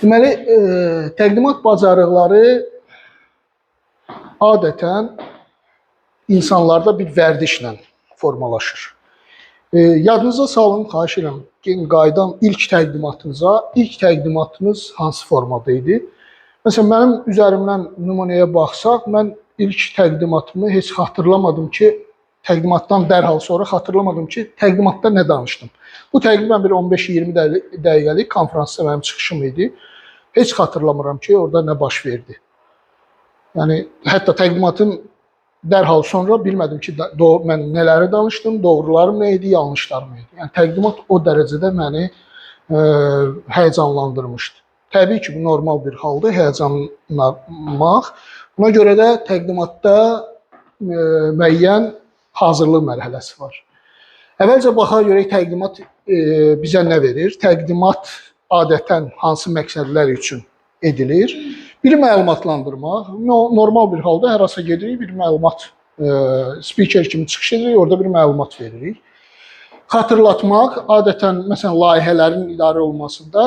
Deməli, təqdimat bacarıqları adətən insanlarda bir vərdişlə formalaşır. Yadınıza salın, xahiş edirəm, qayıdam ilk təqdimatınıza. İlk təqdimatınız hansı formada idi? Məsələn, mənim üzərimdən nümunəyə baxsaq, mən ilk təqdimatımı heç xatırlamadım ki, təqdimatdan dərhal sonra xatırlamadım ki, təqdimatda nə danışdım. Bu təqribən bir 15-20 dəqiqəlik konferansda mənim çıxışım idi. Heç xatırlamıram ki, orada nə baş verdi. Yəni, hətta təqdimatın dərhal sonra bilmədim ki, mən nələri danışdım, doğrularım nə idi, yanlışlarım nə idi. Yəni, təqdimat o dərəcədə məni həyəcanlandırmışdı. Təbii ki, bu normal bir haldır, həyəcanlanmaq. Buna görə də təqdimatda müəyyən hazırlıq mərhələsi var. Əvvəlcə baxaq görək təqdimat bizə nə verir? Təqdimat adətən hansı məqsədlər üçün edilir? Biri məlumatlandırmaq. Normal bir halda hər hasa gedirik, bir məlumat, spiker kimi çıxış edirik, orada bir məlumat veririk. Xatırlatmaq, adətən, məsələn, layihələrin idarə olunmasında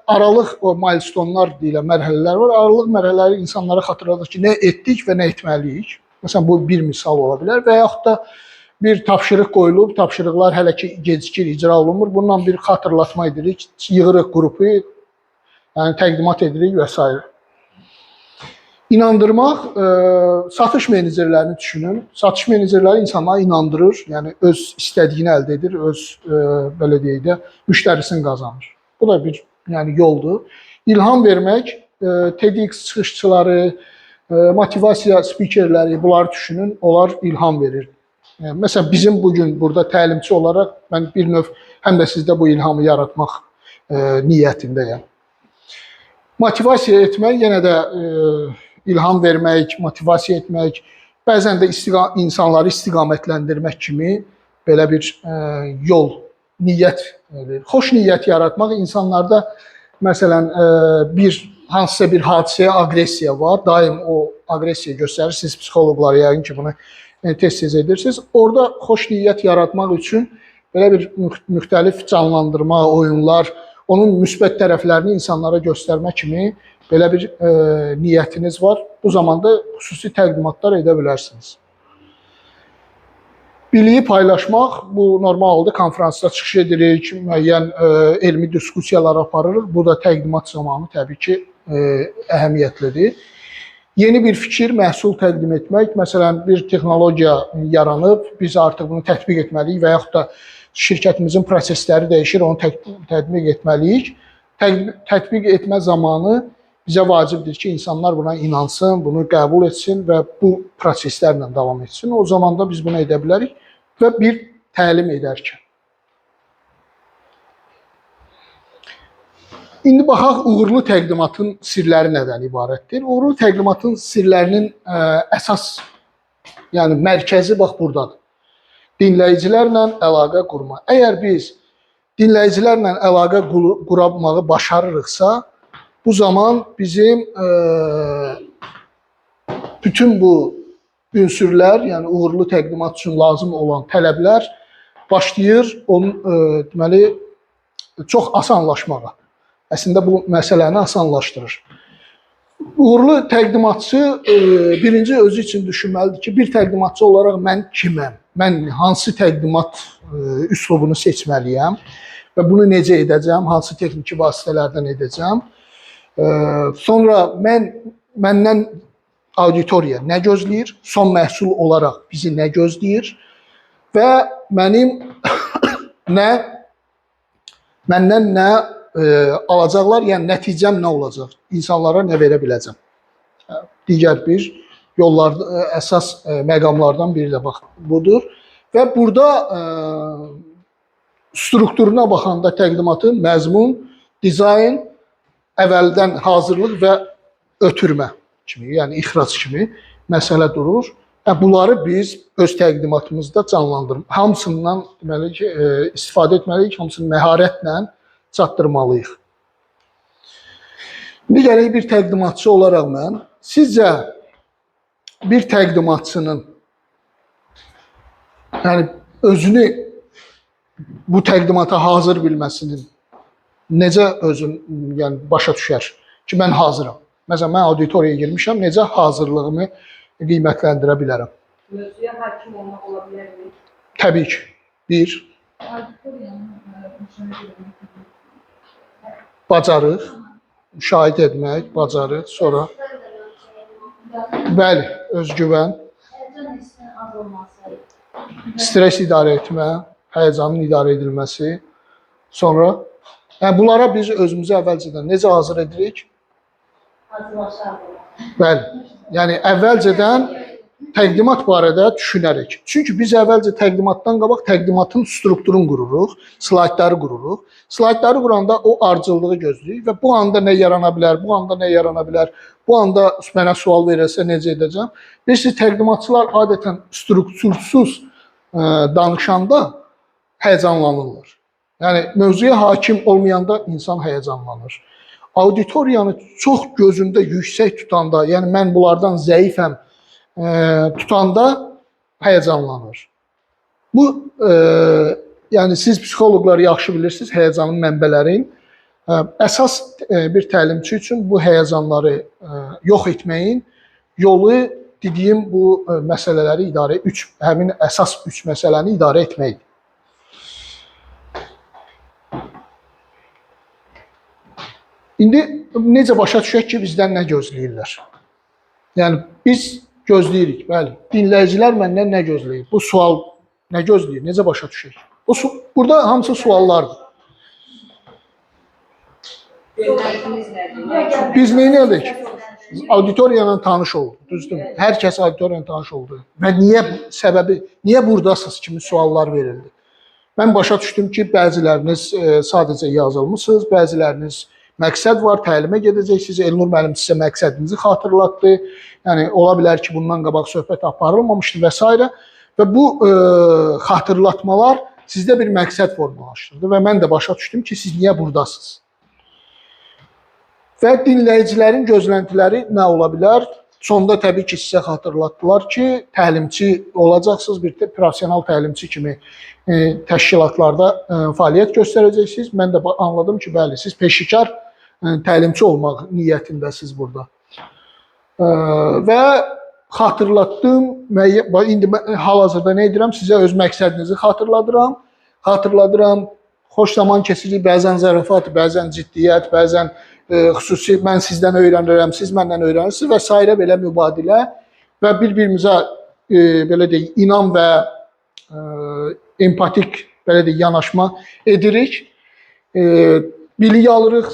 aralıq o milestonlar deyilən mərhələlər var. Aralıq mərhələləri insanlara xatırladır ki, nə etdik və nə etməliyik. Məsələn, bu bir misal ola bilər və yaxud da bir tapşırıq qoyulub, tapşırıqlar hələ ki gecikir, icra olunmur. Bundan bir xatırlatma edirik, yığırıq qrupu, yəni təqdimat edirik və s. İnandırmaq, satış menecerlərini düşünün. Satış menecerləri insanları inandırır, yəni öz istədiyini əldə edir, öz, belə deyək də, müştərisini qazanır. Bu da bir yoldur. İlham vermək, TEDx çıxışçıları, motivasiya spikerləri, bunları düşünün, onlar ilham verir. Məsələn, bizim bugün burada təlimçi olaraq mən bir növ həm də sizdə bu ilhamı yaratmaq niyyətindəyəm. Motivasiya etmək, yenə də ilham vermək, motivasiya etmək, bəzən də insanları istiqamətləndirmək kimi belə bir yol, niyyət verir. Xoş niyyət yaratmaq insanlarda, məsələn, hansısa bir hadisəyə aqressiya var, daim o aqressiya göstərir. Siz psixoloqlar yəqin ki, bunu tez-tez edirsiniz. Orada xoş niyyət yaratmaq üçün belə bir müxtəlif canlandırma, oyunlar, onun müsbət tərəflərini insanlara göstərmək kimi belə bir niyyətiniz var. Bu zamanda xüsusi təqdimatlar edə bilərsiniz. Biliyi paylaşmaq, bu normal halda konferansda çıxış edirik, müəyyən elmi diskusiyalar aparırıq. Bu da təqdimat zamanı təbii ki, əhəmiyyətlidir. Yeni bir fikir, məhsul təqdim etmək, məsələn, bir texnologiya yaranıb, biz artıq bunu tətbiq etməliyik və yaxud da şirkətimizin prosesləri dəyişir, onu tətbiq etməliyik. Tətbiq etmə zamanı bizə vacibdir ki, insanlar buna inansın, bunu qəbul etsin və bu proseslərlə davam etsin. O zaman da biz bunu edə bilərik və bir təlim edərkən. İndi baxaq, uğurlu təqdimatın sirləri nədən ibarətdir? Uğurlu təqdimatın sirlərinin əsas, yəni mərkəzi bax buradadır. Dinləyicilərlə əlaqə qurma. Əgər biz dinləyicilərlə əlaqə qurmağı başarırıqsa, bu zaman bizim bütün bu ünsürlər, yəni uğurlu təqdimat üçün lazım olan tələblər başlayır deməli, çox asanlaşmağa. Əslində bu məsələni asanlaşdırır. Uğurlu təqdimatçı birinci özü üçün düşünməlidir ki, bir təqdimatçı olaraq mən kiməm? Mən hansı təqdimat üslubunu seçməliyəm və bunu necə edəcəm? Hansı texniki vasitələrdən edəcəm? Sonra məndən auditoriya nə gözləyir? Son məhsul olaraq bizi nə gözləyir? Və məndən nə alacaqlar, yəni nəticəm nə olacaq? İnsanlara nə verə biləcəm? Digər bir yollar, əsas məqamlardan biri də bax budur. Və burada strukturuna baxanda təqdimatın məzmun, dizayn, əvvəldən hazırlıq və ötürmə kimi, yəni ixrac kimi məsələ durur. Bunları biz öz təqdimatımızda canlandırmalıyıq. Hamısından deməli ki, istifadə etməliyik, hamısını məharətlə çatdırmalıyıq. İndi gələk bir təqdimatçı olaraq mən, sizcə bir təqdimatçının yəni özünü bu təqdimata hazır bilməsinin necə özün yəni başa düşər ki, mən hazıram. Məsələn, mən auditoriyaya girmişəm, necə hazırlığımı qiymətləndirə bilərəm? Mövzuya hakim olmaq ola bilərmi? Təbii ki. Bir, bacarıq, müşahidə etmək, bacarıq, sonra bəli, özgüvən, stres idarə etmə, həyəcanın idarə edilməsi, sonra bunlara biz özümüzü əvvəlcədən necə hazır edirik? Bəli, yəni əvvəlcədən təqdimat barədə düşünərək. Çünki biz əvvəlcə təqdimatdan qabaq təqdimatın strukturunu qururuq, slaydları qururuq. Slaydları quranda o ardıcıllığı gözləyirik və bu anda nə yarana bilər, bu anda nə yarana bilər, bu anda mənə sual verirsə necə edəcəm? Bilirsiniz, təqdimatçılar adətən struktursuz danışanda həyəcanlanırlar. Yəni, mövzuya hakim olmayanda insan həyəcanlanır. Auditoriyanı çox gözündə yüksək tutanda, yəni mən bunlardan zəifəm, tutanda həyəcanlanır. Bu, yəni siz psixoloqlar yaxşı bilirsiniz həyəcanın mənbələrin. Əsas bir təlimçi üçün bu həyəcanları yox etməyin yolu dediyim bu məsələləri həmin əsas 3 məsələni idarə etməkdir. İndi necə başa düşək ki, bizdən nə gözləyirlər? Yəni biz gözləyirik, bəli. Dinləyicilər məndən nə gözləyir? Bu sual nə gözləyir? Necə başa düşək? Burada hamısı suallardır. Biz nə edirik? Auditoriyanla tanış oldu, düzdür? Hər kəs auditoriyanla tanış oldu. Və niyə buradasınız kimi suallar verildi? Mən başa düşdüm ki, bəziləriniz sadəcə yazılmısınız, bəziləriniz məqsəd var, təlimə gedəcəksiniz. Elnur müəllim sizə məqsədinizi xatırlatdı. Yəni, ola bilər ki, bundan qabaq söhbət aparılmamışdı və s. Və bu xatırlatmalar sizdə bir məqsəd formalaşdırdı və mən də başa düşdüm ki, siz niyə buradasınız? Və dinləyicilərin gözləntiləri nə ola bilər? Sonda təbii ki, sizə xatırlatdılar ki, təlimçi olacaqsınız, bir professional təlimçi kimi təşkilatlarda fəaliyyət göstərəcəksiniz. Mən də anladım ki, bəli, siz peşəkar təlimçi olmaq niyyətindəsiniz burada. Və xatırlatdım, indi hal-hazırda nə edirəm? Sizə öz məqsədinizi xatırladıram. Xoş zaman keçirik, bəzən zarafat, bəzən ciddiyyət, bəzən xüsusi mən sizdən öyrənirəm, siz məndən öyrənirsiniz və s. belə mübadilə və bir-birimizə belə deyək, inam və empatik belə deyək, yanaşma edirik. Bilik alırıq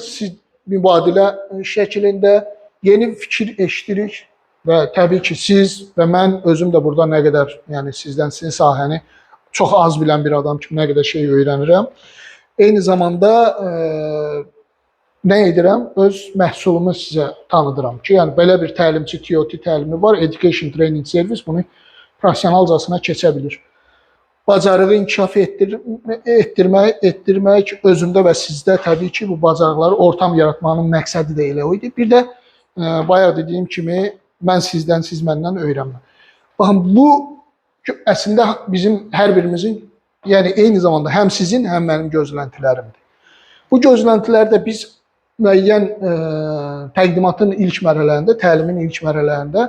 mübadilə şəklində, yeni fikir eşidirik və təbii ki, siz və mən özüm də burada nə qədər, yəni sizdən, sizin sahəni çox az bilən bir adam kimi nə qədər şey öyrənirəm. Eyni zamanda nə edirəm? Öz məhsulumu sizə tanıdıram ki, yəni belə bir təlimçi TOT təlimi var, Education Training Service bunu professionalcasına keçə bilir. Bacarığı inkişaf etdirmək özündə və sizdə təbii ki, bu bacarıqları ortam yaratmanın məqsədi də elə o idi. Bir də bayaq dediyim kimi, mən sizdən, siz məndən öyrənmə. Baxın, bu əslində bizim hər birimizin, yəni eyni zamanda həm sizin, həm mənim gözləntilərimdir. Bu gözləntilərdə biz müəyyən təqdimatın ilk mərhələlərində, təlimin ilk mərhələlərində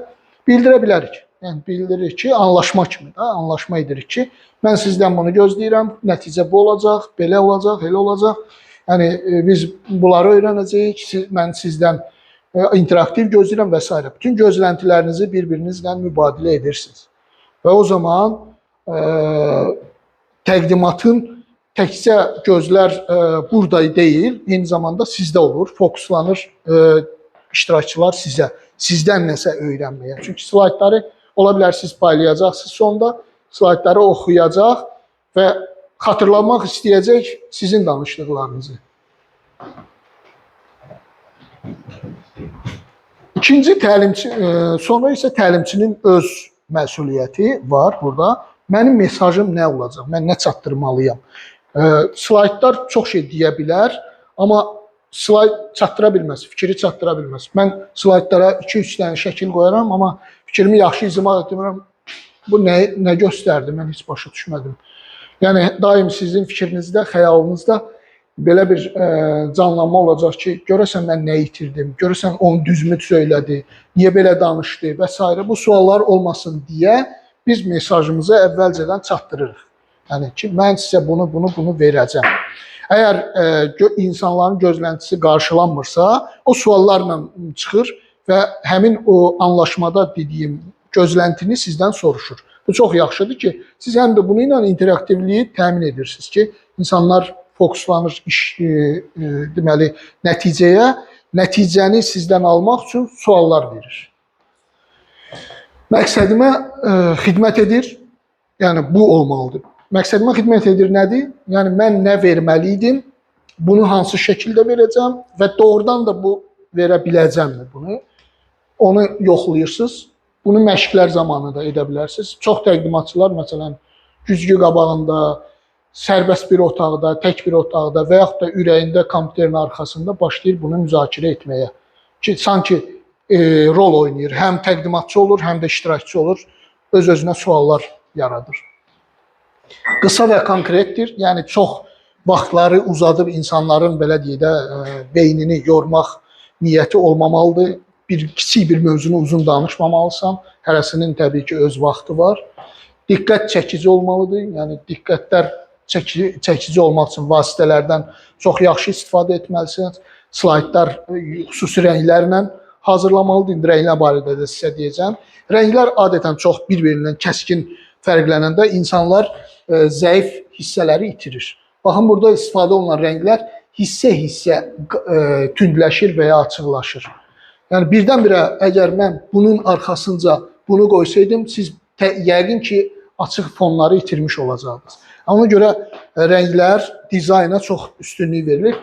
bildirə bilərik. Yəni bildiririk ki, anlaşma kimi də, anlaşma edirik ki, mən sizdən bunu gözləyirəm, nəticə bu olacaq, belə olacaq, elə olacaq. Yəni biz bunları öyrənəcəyik, mən sizdən interaktiv gözləyirəm və s. Bütün gözləntilərinizi bir-birinizlə mübadilə edirsiniz. Və o zaman təqdimatın təkcə gözlər burada deyil, eyni zamanda sizdə olur, fokuslanır iştirakçılar sizə, sizdən nəsə öyrənməyə. Çünki slaydları ola bilər siz paylayacaqsınız sonda, slaydları oxuyacaq və xatırlamaq istəyəcək sizin danışdıqlarınızı. İkinci təlimçi, sonra isə təlimçinin öz məsuliyyəti var burada. Mənim mesajım nə olacaq? Mən nə çatdırmalıyam? Slaydlar çox şey deyə bilər, amma slayd çatdıra bilməz, fikri çatdıra bilməz. Mən slaydlara 2-3 dənə şəkil qoyaram, amma fikrimi yaxşı izah etmirəm. Bu nə göstərdi? Mən heç başa düşmədim. Yəni daim sizin fikrinizdə, xəyalınızda belə bir canlanma olacaq ki, görəsən mən nə itirdim, görəsən onu düzmü söylədi, niyə belə danışdı və s. Bu suallar olmasın deyə biz mesajımızı əvvəlcədən çatdırırıq. Yəni ki, mən sizə bunu verəcəm. Əgər insanların gözləntisi qarşılanmırsa, o suallarla çıxır və həmin o anlaşmada dediyim gözləntini sizdən soruşur. Bu çox yaxşıdır ki, siz həm də bunu ilə interaktivliyi təmin edirsiniz ki, insanlar fokuslanır deməli nəticəni sizdən almaq üçün suallar verir. Məqsədimə xidmət edir. Yəni bu olmalıdır. Məqsədimə xidmət edir nədir? Yəni mən nə verməli idim? Bunu hansı şəkildə verəcəm və doğrudan da bu verə biləcəmmi bunu? Onu yoxlayırsınız. Bunu məşqlər zamanı da edə bilərsiniz. Çox təqdimatçılar məsələn güzgü qabağında, sərbəst bir otaqda, tək bir otaqda və yaxud da ürəyində kompüterin arxasında başlayır bunu müzakirə etməyə. Ki sanki rol oynayır. Həm təqdimatçı olur, həm də iştirakçı olur. Öz-özünə suallar yaradır. Qısa və konkretdir. Yəni çox vaxtları uzadıb insanların belə deyə də beynini yormaq niyyəti olmamalıdır. Kiçik bir mövzunu uzun danışmamalısan. Hərəsinin təbii ki öz vaxtı var. Diqqət çəkici olmalıdır. Yəni diqqətlər çəkici olmaq üçün vasitələrdən çox yaxşı istifadə etməlisiniz. Slaydlar xüsusi rənglərlə hazırlamalıdır. İndi rənglər barədə də sizə deyəcəm. Rənglər adətən çox bir-birindən kəskin fərqlənəndə insanlar zəif hissələri itirir. Baxın, burada istifadə olunan rənglər hissə-hissə tündləşir və ya açıqlaşır. Yəni birdən-birə əgər mən bunun arxasınca bunu qoysaydım, siz yəqin ki açıq fonları itirmiş olacaqdınız. Ona görə rənglər dizayna çox üstünlük verilir.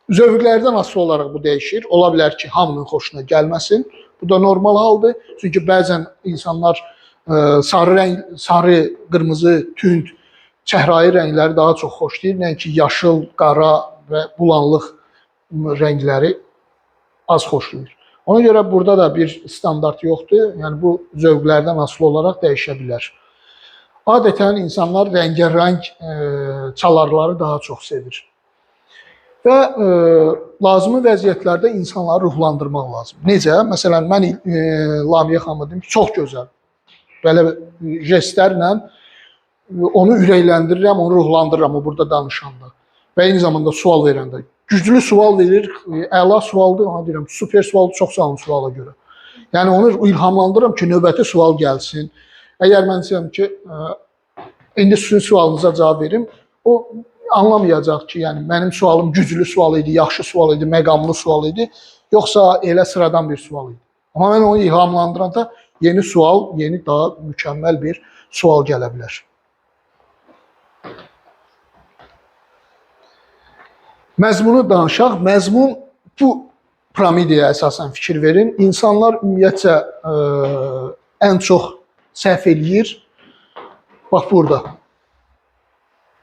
Zövqlərdən asılı olaraq bu dəyişir. Ola bilər ki, hamının xoşuna gəlməsin. Bu da normal haldır. Çünki bəzən insanlar sarı, qırmızı, tünd, çəhrayı rəngləri daha çox xoşlayır. Nəinki yaşıl, qara və bulanlıq rəngləri az xoşlayır. Ona görə burada da bir standart yoxdur. Yəni bu zövqlərdən asılı olaraq dəyişə bilər. Adətən insanlar rəngərəng çalarları daha çox sevir. Və lazımi vəziyyətlərdə insanları ruhlandırmaq lazım. Necə? Məsələn, mən Lamiyə xanıma dedim ki, çox gözəl. Belə jestlərlə onu ürəkləndirirəm, onu ruhlandırıram o burada danışanda. Və eyni zamanda sual verəndə. Güclü sual verir, əla sualdır, ona deyirəm, super sualdır, çox sağ olun suala görə. Yəni onu ilhamlandırıram ki, növbəti sual gəlsin. Əgər mən istəyirəm ki, indi sizin sualınıza cavab verim, o anlamayacaq ki, yəni mənim sualım güclü sual idi, yaxşı sual idi, məqamlı sual idi, yoxsa elə sıradan bir sual idi. Amma mən onu ilhamlandıranda yeni sual, yeni daha mükəmməl bir sual gələ bilər. Məzmunu danışaq. Məzmun bu piramidaya əsasən fikir verin. İnsanlar ümumiyyətcə ən çox səhv eləyir. Bax burada.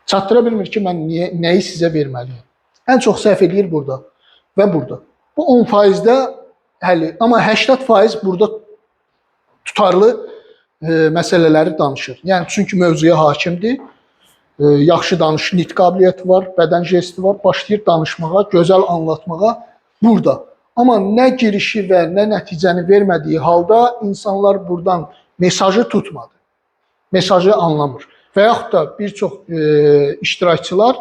Çatdıra bilmir ki, mən nəyi sizə verməliyim. Ən çox səhv eləyir burada və burada. Bu 10%-də həli, amma 80% burada tutarlı məsələləri danışır. Yəni çünki mövzuya hakimdir. Yaxşı danışıq, nitq qabiliyyəti var, bədən jesti var, başlayır danışmağa, gözəl anlatmağa burada. Amma nə girişi və nə nəticəni vermədiyi halda insanlar buradan mesajı tutmadı. Mesajı anlamır. Və yaxud da bir çox iştirakçılar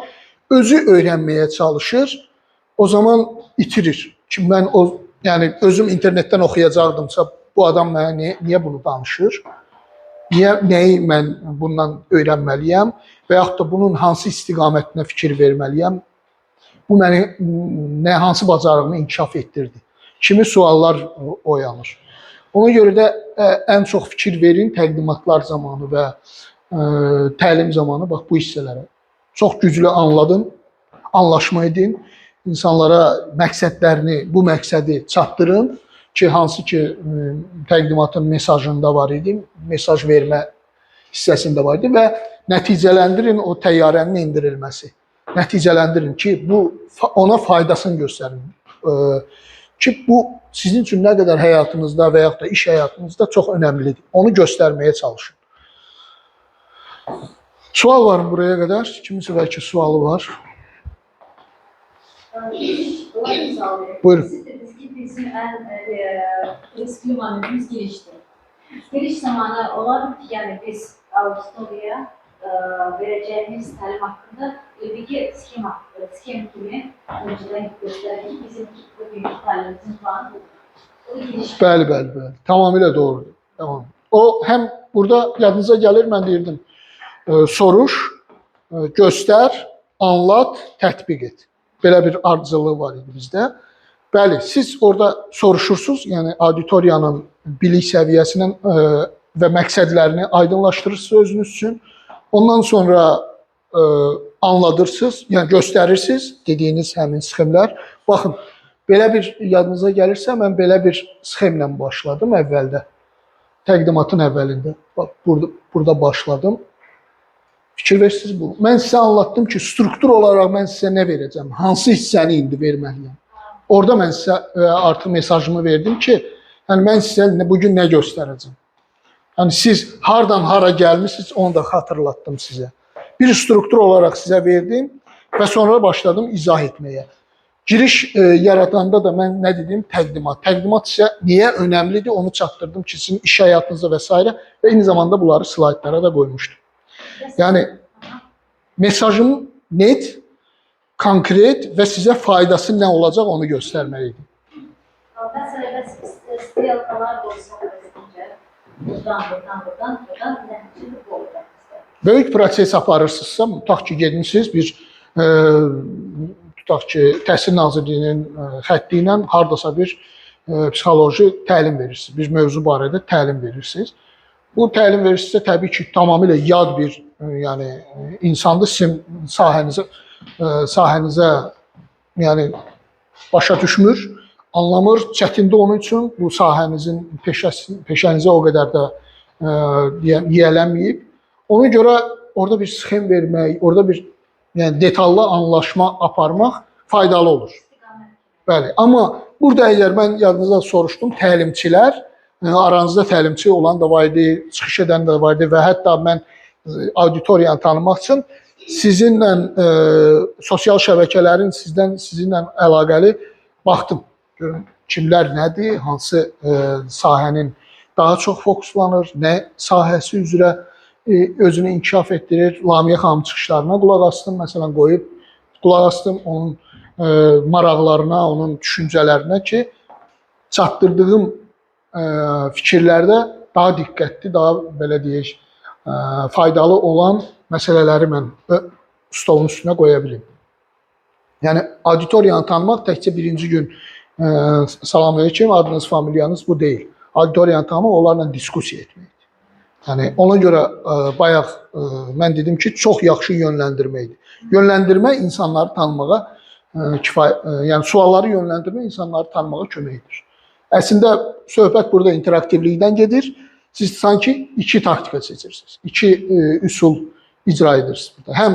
özü öyrənməyə çalışır, o zaman itirir. Ki mən yəni özüm internetdən oxuyacaqdımsa, bu adam mənə niyə bunu danışır? Nəyi mən bundan öyrənməliyəm və yaxud da bunun hansı istiqamətinə fikir verməliyəm? Bu məni hansı bacarığımı inkişaf etdirdi? Kimi suallar oyanır? Ona görə də ən çox fikir verin təqdimatlar zamanı və təlim zamanı bax bu hissələrə. Çox güclü anladın, anlaşma edin, insanlara məqsədlərini, bu məqsədi çatdırın. Ki, hansı ki təqdimatın mesajında var idi, mesaj vermə hissəsində var idi və nəticələndirin o təyyarənin endirilməsi. Nəticələndirin ki, bu ona faydasını göstərin. Ki, bu sizin üçün nə qədər həyatınızda və yaxud da iş həyatınızda çox önəmlidir. Onu göstərməyə çalışın. Sual var mı buraya qədər? Kiminsə bəlkə sualı var. Dolar misal verir. Buyurun. Siz dediniz ki bizim en riskli manevrimiz giriştir. Giriş zamanı olan yani biz auditoriya vereceğimiz təlim hakkında bir skem kimi önceden gösterdik. Bizim bugünkü təlimimizin planı budur. O giriş. Bəli. Tamamilə doğrudur. Tamam. O həm burada yadınıza gəlir, mən deyirdim. Soruş, göstər, anlat, tətbiq et. Belə bir ardıcılığı var idi bizdə. Bəli, siz orada soruşursunuz, yəni auditoriyanın bilik səviyyəsinin və məqsədlərini aydınlaşdırırsınız özünüz üçün. Ondan sonra anladırsınız, yəni göstərirsiniz dediyiniz həmin sxemlər. Baxın, belə bir yadınıza gəlirsə, mən belə bir sxemlə başladım əvvəldə. Təqdimatın əvvəlində. Bax, burada başladım. Fikir versiniz bu. Mən sizə anlattım ki, struktur olaraq mən sizə nə verəcəm? Hansı hissəni indi verməliyəm? Orada mən sizə artıq mesajımı verdim ki, yəni mən sizə bugün nə göstərəcəm? Yəni siz hardan hara gəlmisiniz, onu da xatırlatdım sizə. Bir struktur olaraq sizə verdim və sonra başladım izah etməyə. Giriş yaradanda da mən nə dedim? Təqdimat. Təqdimat sizə niyə önəmlidir, onu çatdırdım ki, sizin iş həyatınızda və s. və eyni zamanda bunları slaytlara da qoymuşdum. Yəni mesajım net, konkret və sizə faydası nə olacaq onu göstərməliydim. Mesela stilkalar olsa buradan, nəticədə bu olacaq. Böyük proses aparırsınızsa, tutaq ki, getmişsiniz bir tutaq ki, Təhsil Nazirliyinin xətti ilə hardasa bir psixoloji təlim verirsiniz. Bir mövzu barədə təlim verirsiniz. Bu təlim verirsinizsə təbii ki, tamamilə yad bir yəni insandır. Sizin sahənizə yəni başa düşmür, anlamır, çətindir onun üçün bu sahənizin peşənizə o qədər də yiyələnməyib. Ona görə orada bir sxem vermək, orada bir yəni detallı anlaşma aparmaq faydalı olur. Bəli, amma burada əgər mən yadınızda soruşdum, təlimçilər, aranızda təlimçi olan da var idi, çıxış edən də var idi və hətta mən auditoriyanı tanımaq üçün sizinlə sosial şəbəkələrin sizinlə əlaqəli baxdım. Görün kimlər nədir, hansı sahənin daha çox fokuslanır, nə sahəsi üzrə özünü inkişaf etdirir. Lamiyə xanım çıxışlarına qulaq asdım, məsələn qoyub qulaq asdım onun maraqlarına, onun düşüncələrinə ki, çatdırdığım fikirlərdə daha diqqətli, daha belə deyək, faydalı olan məsələləri mən stolun üstünə qoya bilim. Yəni auditoriyanı tanımaq təkcə birinci gün salam aleyküm, adınız, familiyanız bu deyil. Auditoriyanı tanımaq onlarla diskussiya etməkdir. Yəni ona görə bayaq mən dedim ki, çox yaxşı yönləndirməkdir. Yönləndirmə insanları tanımağa yəni sualları yönləndirmə insanları tanımağa kömək edir. Əslində söhbət burada interaktivlikdən gedir. Siz sanki iki taktika seçirsiniz. İki üsul icra edirsiniz burada. Həm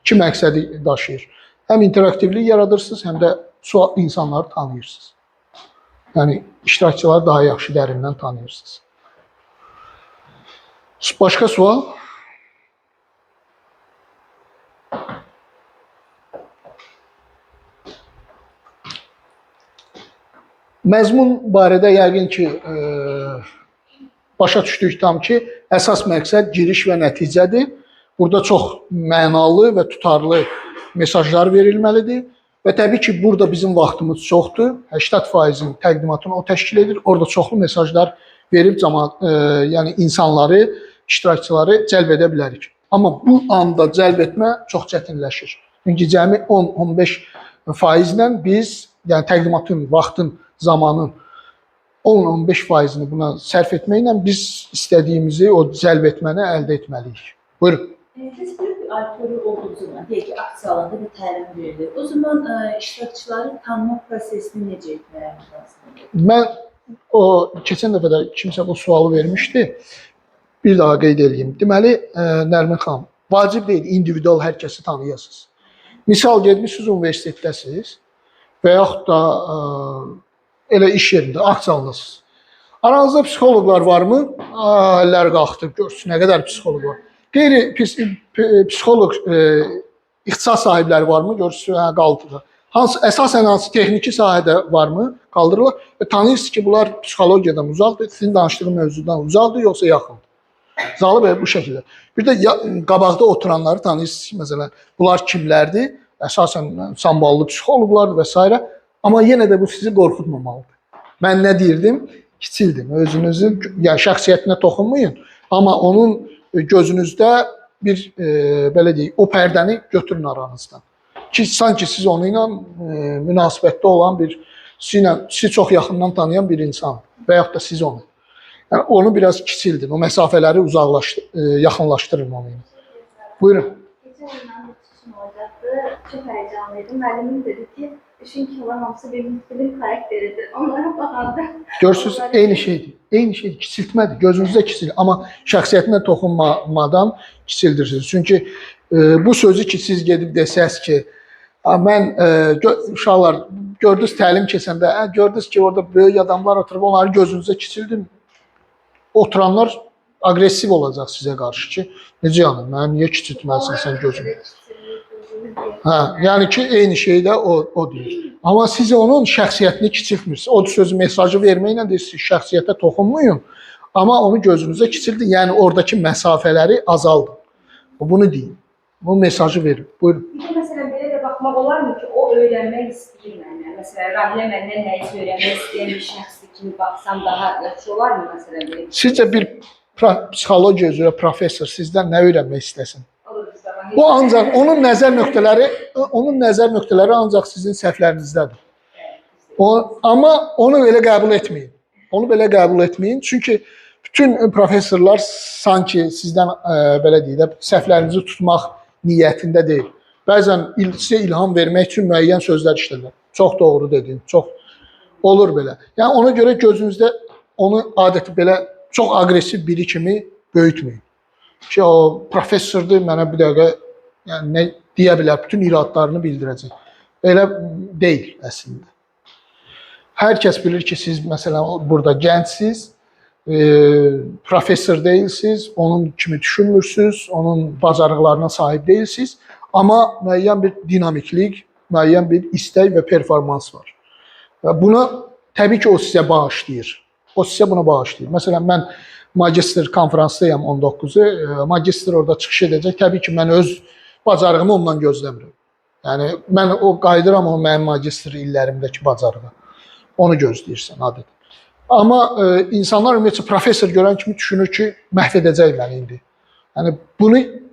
iki məqsədi daşıyır. Həm interaktivlik yaradırsınız, həm də insanları tanıyırsınız. Yəni iştirakçıları daha yaxşı dərindən tanıyırsınız. Başqa sual? Məzmun barədə yəqin ki, başa düşdük tam ki, əsas məqsəd giriş və nəticədir. Burada çox mənalı və tutarlı mesajlar verilməlidir. Və təbii ki, burada bizim vaxtımız çoxdur. 80%-in təqdimatını o təşkil edir. Orada çoxlu mesajlar verib yəni insanları, iştirakçıları cəlb edə bilərik. Amma bu anda cəlb etmə çox çətinləşir. Çünki cəmi 10-15%-lə biz, yəni təqdimatın, vaxtın, zamanın 10-15%-ni buna sərf etməklə biz istədiyimizi, o cəlb etməni əldə etməliyik. Buyurun. Siz bir auditoriya olduğunuz zaman, deyək ki, aksiya alanda bir təlim verilir. O zaman iştirakçıları tanıma prosesini necə etməyə lazımdır? Mən o keçən dəfə də kimsə bu sualı vermişdi. Bir daha qeyd edeyim. Deməli, Nərmin xanım, vacib deyil individual hər kəsi tanıyasınız. Misal getmişsiniz, universitetdəsiniz və yaxud da elə iş yerində aksiya alınırsınız. Aranızda psixoloqlar varmı? Əllər qalxdı, görsün nə qədər psixoloq var. Qeyri-psixoloq ixtisas sahibləri varmı? Görsün, qalxdı. Əsasən hansı texniki sahədə varmı? Qaldırırlar və tanıyırsınız ki, bunlar psixologiyadan uzaqdır, sizin danışdığınız mövzudan uzaqdır, yoxsa yaxındır. Zalı belə bu şəkildə. Bir də qabaqda oturanları tanıyırsınız ki, məsələn, bunlar kimlərdir? Əsasən samballı psixoloqlardır və s. Amma yenə də bu sizi qorxutmamalıdır. Mən nə deyirdim? Kiçildim. Özünüzün yəni şəxsiyyətinə toxunmayın. Amma onun gözünüzdə bir belə deyək, o pərdəni götürün aranızdan. Ki sanki siz onunla münasibətdə olan bir, sizi çox yaxından tanıyan bir insan və yaxud da siz onu. Yəni onu biraz kiçildin, o məsafələri yaxınlaşdırın onunla. Buyurun. Geçen yıldan bir çıkışım olacaktı. Çok heyecanlıydım. Müəllimim dedi ki, düşün ki onlar hamısı benim film karakteridir. Onlara baxanda. Görürsünüz, eyni şeydir. Eyni şeydir, kiçiltmədir. Gözünüzdə kiçilir. Amma şəxsiyyətinə toxunmadan kiçildirsiniz. Çünki bu sözü ki, siz gedib desəz ki, mən uşaqlar gördünüz təlim keçəndə, gördünüz ki, orada böyük adamlar oturub, onları gözünüzdə kiçildin. Oturanlar aqressiv olacaq sizə qarşı ki, necə yəni, mənə niyə kiçiltməlisən sən gözünü? Hə, yəni ki, eyni şey də o deyir. Amma siz onun şəxsiyyətini kiçiltmirsiniz. O sözü mesajı verməklə deyirsiniz, şəxsiyyətə toxunmayın, amma onu gözünüzdə kiçildin, yəni oradakı məsafələri azaldın. Bunu deyin. Bu mesajı verin. Buyurun. Bir də məsələn belə də baxmaq olarmı ki, o öyrənmək istəyir məndən. Məsələn, Rahilə məndən nəyisə öyrənmək istəyən bir şəxsdir kimi baxsam daha yaxşı olarmı məsələn belə? Sizcə bir psixologiya üzrə professor sizdən nə öyrənmək istəsin? Olur bizdə var. Bu ancaq onun nəzər nöqtələri ancaq sizin səhvlərinizdədir. Amma onu belə qəbul etməyin. Onu belə qəbul etməyin. Çünki bütün professorlar sanki sizdən belə deyək də səhvlərinizi tutmaq niyyətində deyil. Bəzən sizə ilham vermək üçün müəyyən sözlər işlədirlər. Çox doğru dedin, çox olur belə. Yəni ona görə gözünüzdə onu adəti belə çox aqressiv biri kimi böyütməyin. Ki o professordur, mənə bir dəqiqə yəni nə deyə bilər, bütün iradlarını bildirəcək. Elə deyil əslində. Hər kəs bilir ki, siz məsələn burada gəncsiniz, professor deyilsiniz, onun kimi düşünmürsünüz, onun bacarıqlarına sahib deyilsiniz, amma müəyyən bir dinamiklik, müəyyən bir istək və performans var. Və buna təbii ki, o sizə bağışlayır. O sizə buna bağışlayır. Məsələn, mən magistr konferansdayam 19-u, magistr orada çıxış edəcək. Təbii ki, mən öz bacarığımı ondan gözləmirəm. Yəni, mən o qayıdıram o mənim magistr illərimdəki bacarığı. Onu gözləyirsən adətən. Amma insanlar ümumiyyətcə professor görən kimi düşünür ki, məhv edəcək məni indi. Yəni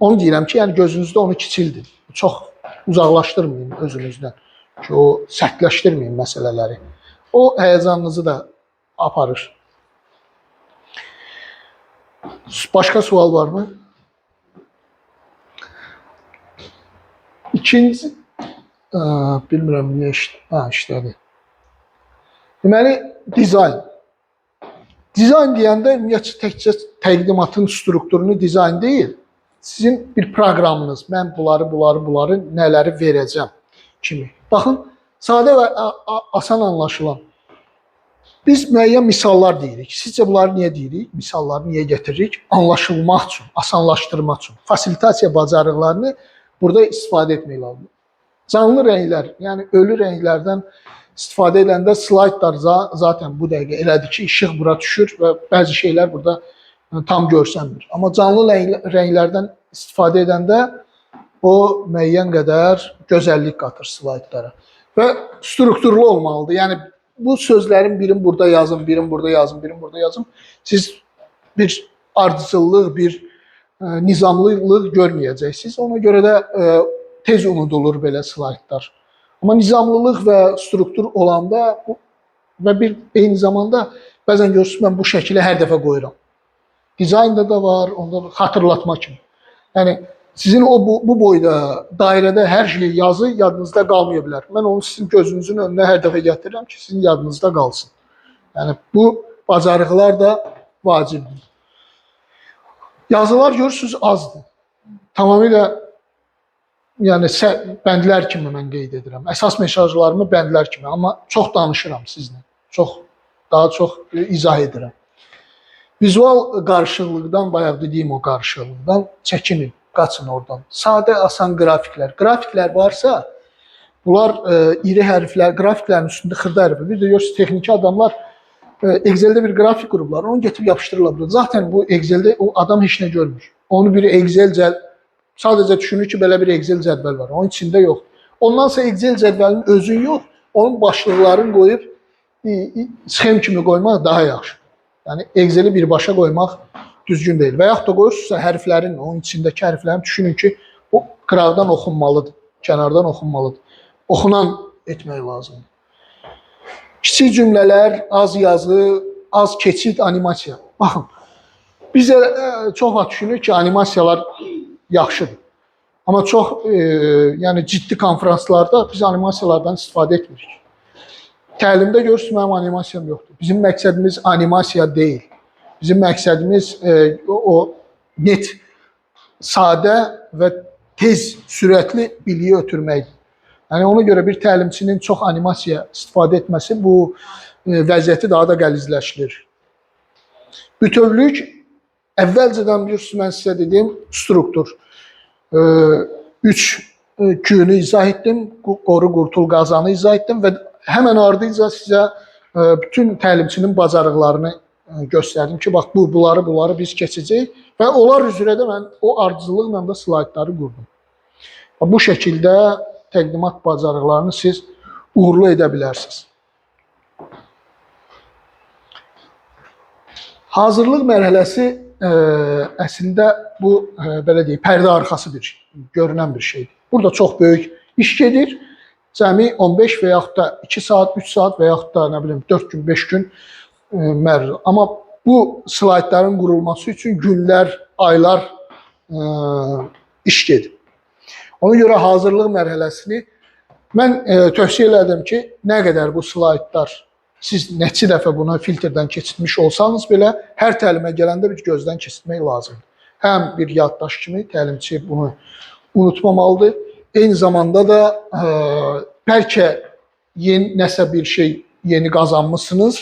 onu deyirəm ki, yəni gözünüzdə onu kiçildin. Çox uzaqlaşdırmayın özünüzdən. Ki o sərtləşdirməyin məsələləri. O həyəcanınızı da aparır. Başqa sual varmı? İkinci bilmirəm niyə işlədi. Deməli, dizayn. Dizayn deyəndə ümumiyyətcə təkcə təqdimatın strukturunu dizayn deyil, sizin bir proqramınız, mən bunları, nələri verəcəm kimi. Baxın, sadə və asan anlaşılan. Biz müəyyən misallar deyirik. Sizcə bunları niyə deyirik? Misalları niyə getiririk? Anlaşılmaq üçün, asanlaşdırmaq üçün. Fasilitasiya bacarıqlarını burada istifadə etmək lazımdır. Canlı rənglər, yəni ölü rənglərdən istifadə edəndə slaydlar zaten bu dəqiqə elədir ki, işıq bura düşür və bəzi şeylər burada tam görsənmir. Amma canlı rənglərdən istifadə edəndə o müəyyən qədər gözəllik qatır slaydlara. Və strukturlu olmalıdır. Yəni bu sözlərin birini burada yazın, birini burada yazın, birini burada yazın. Siz bir ardıcıllıq, bir nizamlılıq görməyəcəksiniz. Ona görə də tez unudulur belə slaydlar. Amma nizamlılıq və struktur olanda və bir eyni zamanda bəzən görürsünüz, mən bu şəkili hər dəfə qoyuram. Dizaynda da var, onda xatırlatma kimi. Yəni, sizin bu boyda, dairədə hər şey yazı yadınızda qalmaya bilər. Mən onu sizin gözünüzün önünə hər dəfə gətirirəm ki, sizin yadınızda qalsın. Yəni, bu bacarıqlar da vacibdir. Yazılar görürsünüz azdır. Tamamilə yəni bəndlər kimi mən qeyd edirəm. Əsas mesajlarımı bəndlər kimi, amma çox danışıram sizinlə. Daha çox izah edirəm. Vizual qarışıqlıqdan, bayaq dediyim o qarışıqlıqdan çəkinin, qaçın oradan. Sadə, asan qrafiklər. Qrafiklər varsa, Bunlar iri hərflər, qrafiklərin üstündə xırda hərflər. Bir də görürsünüz texniki adamlar Excel'də bir qrafik qurublar, onu getirib yapışdırırlar burada. Zaten bu Excel'də o adam heç nə görmür. Onu bir Excel sadəcə düşünür ki, belə bir Excel cədvəl var. Onun içində yox. Ondansa Excel cədvəlinin özün yox, onun başlıqlarını qoyub sxem kimi qoymaq daha yaxşı. Yəni Excel'i birbaşa qoymaq düzgün deyil. Və yaxud da qoyursunuzsa hərflərin, onun içindəki hərflərin düşünün ki, o qıraqdan oxunmalıdır, kənardan oxunmalıdır. Oxunan etmək lazımdır. Kiçik cümlələr, az yazı, az keçid, animasiya. Baxın, biz çox vaxt düşünürük ki, animasiyalar yaxşıdır. Amma çox yəni ciddi konferanslarda biz animasiyalardan istifadə etmirik. Təlimdə görürsünüz, mənim animasiyam yoxdur. Bizim məqsədimiz animasiya deyil. Bizim məqsədimiz o net, sadə və tez, sürətli biliyi ötürməkdir. Yəni ona görə bir təlimçinin çox animasiya istifadə etməsi bu vəziyyəti daha da qəlizləşdirir. Bütövlük əvvəlcədən bilirsiniz, mən sizə dediyim struktur. 3 Q-nü izah etdim, qoru, qurtul, qazanı izah etdim və həmən ardınca sizə bütün təlimçinin bacarıqlarını göstərdim ki, bax bunları biz keçəcəyik və onlar üzrə də mən o ardıcıllıqla da slaydları qurdum. Bu şəkildə təqdimat bacarıqlarını siz uğurlu edə bilərsiniz. Hazırlıq mərhələsi əslində bu belə deyək, pərdə arxası görünən bir şeydir. Burada çox böyük iş gedir. Cəmi 15 və yaxud da 2 saat, 3 saat və yaxud da nə bilim 4 gün, 5 gün mərhələ. Amma bu slaydların qurulması üçün günlər, aylar iş gedir. Ona görə hazırlıq mərhələsini mən tövsiyə elədim ki, nə qədər bu slaydlar siz neçə dəfə bunu filtrdən keçirmiş olsanız belə, hər təlimə gələndə bir gözdən keçirmək lazımdır. Həm bir yaddaş kimi təlimçi bunu unutmamalıdır. Eyni zamanda da bəlkə nəsə bir şey yeni qazanmışsınız,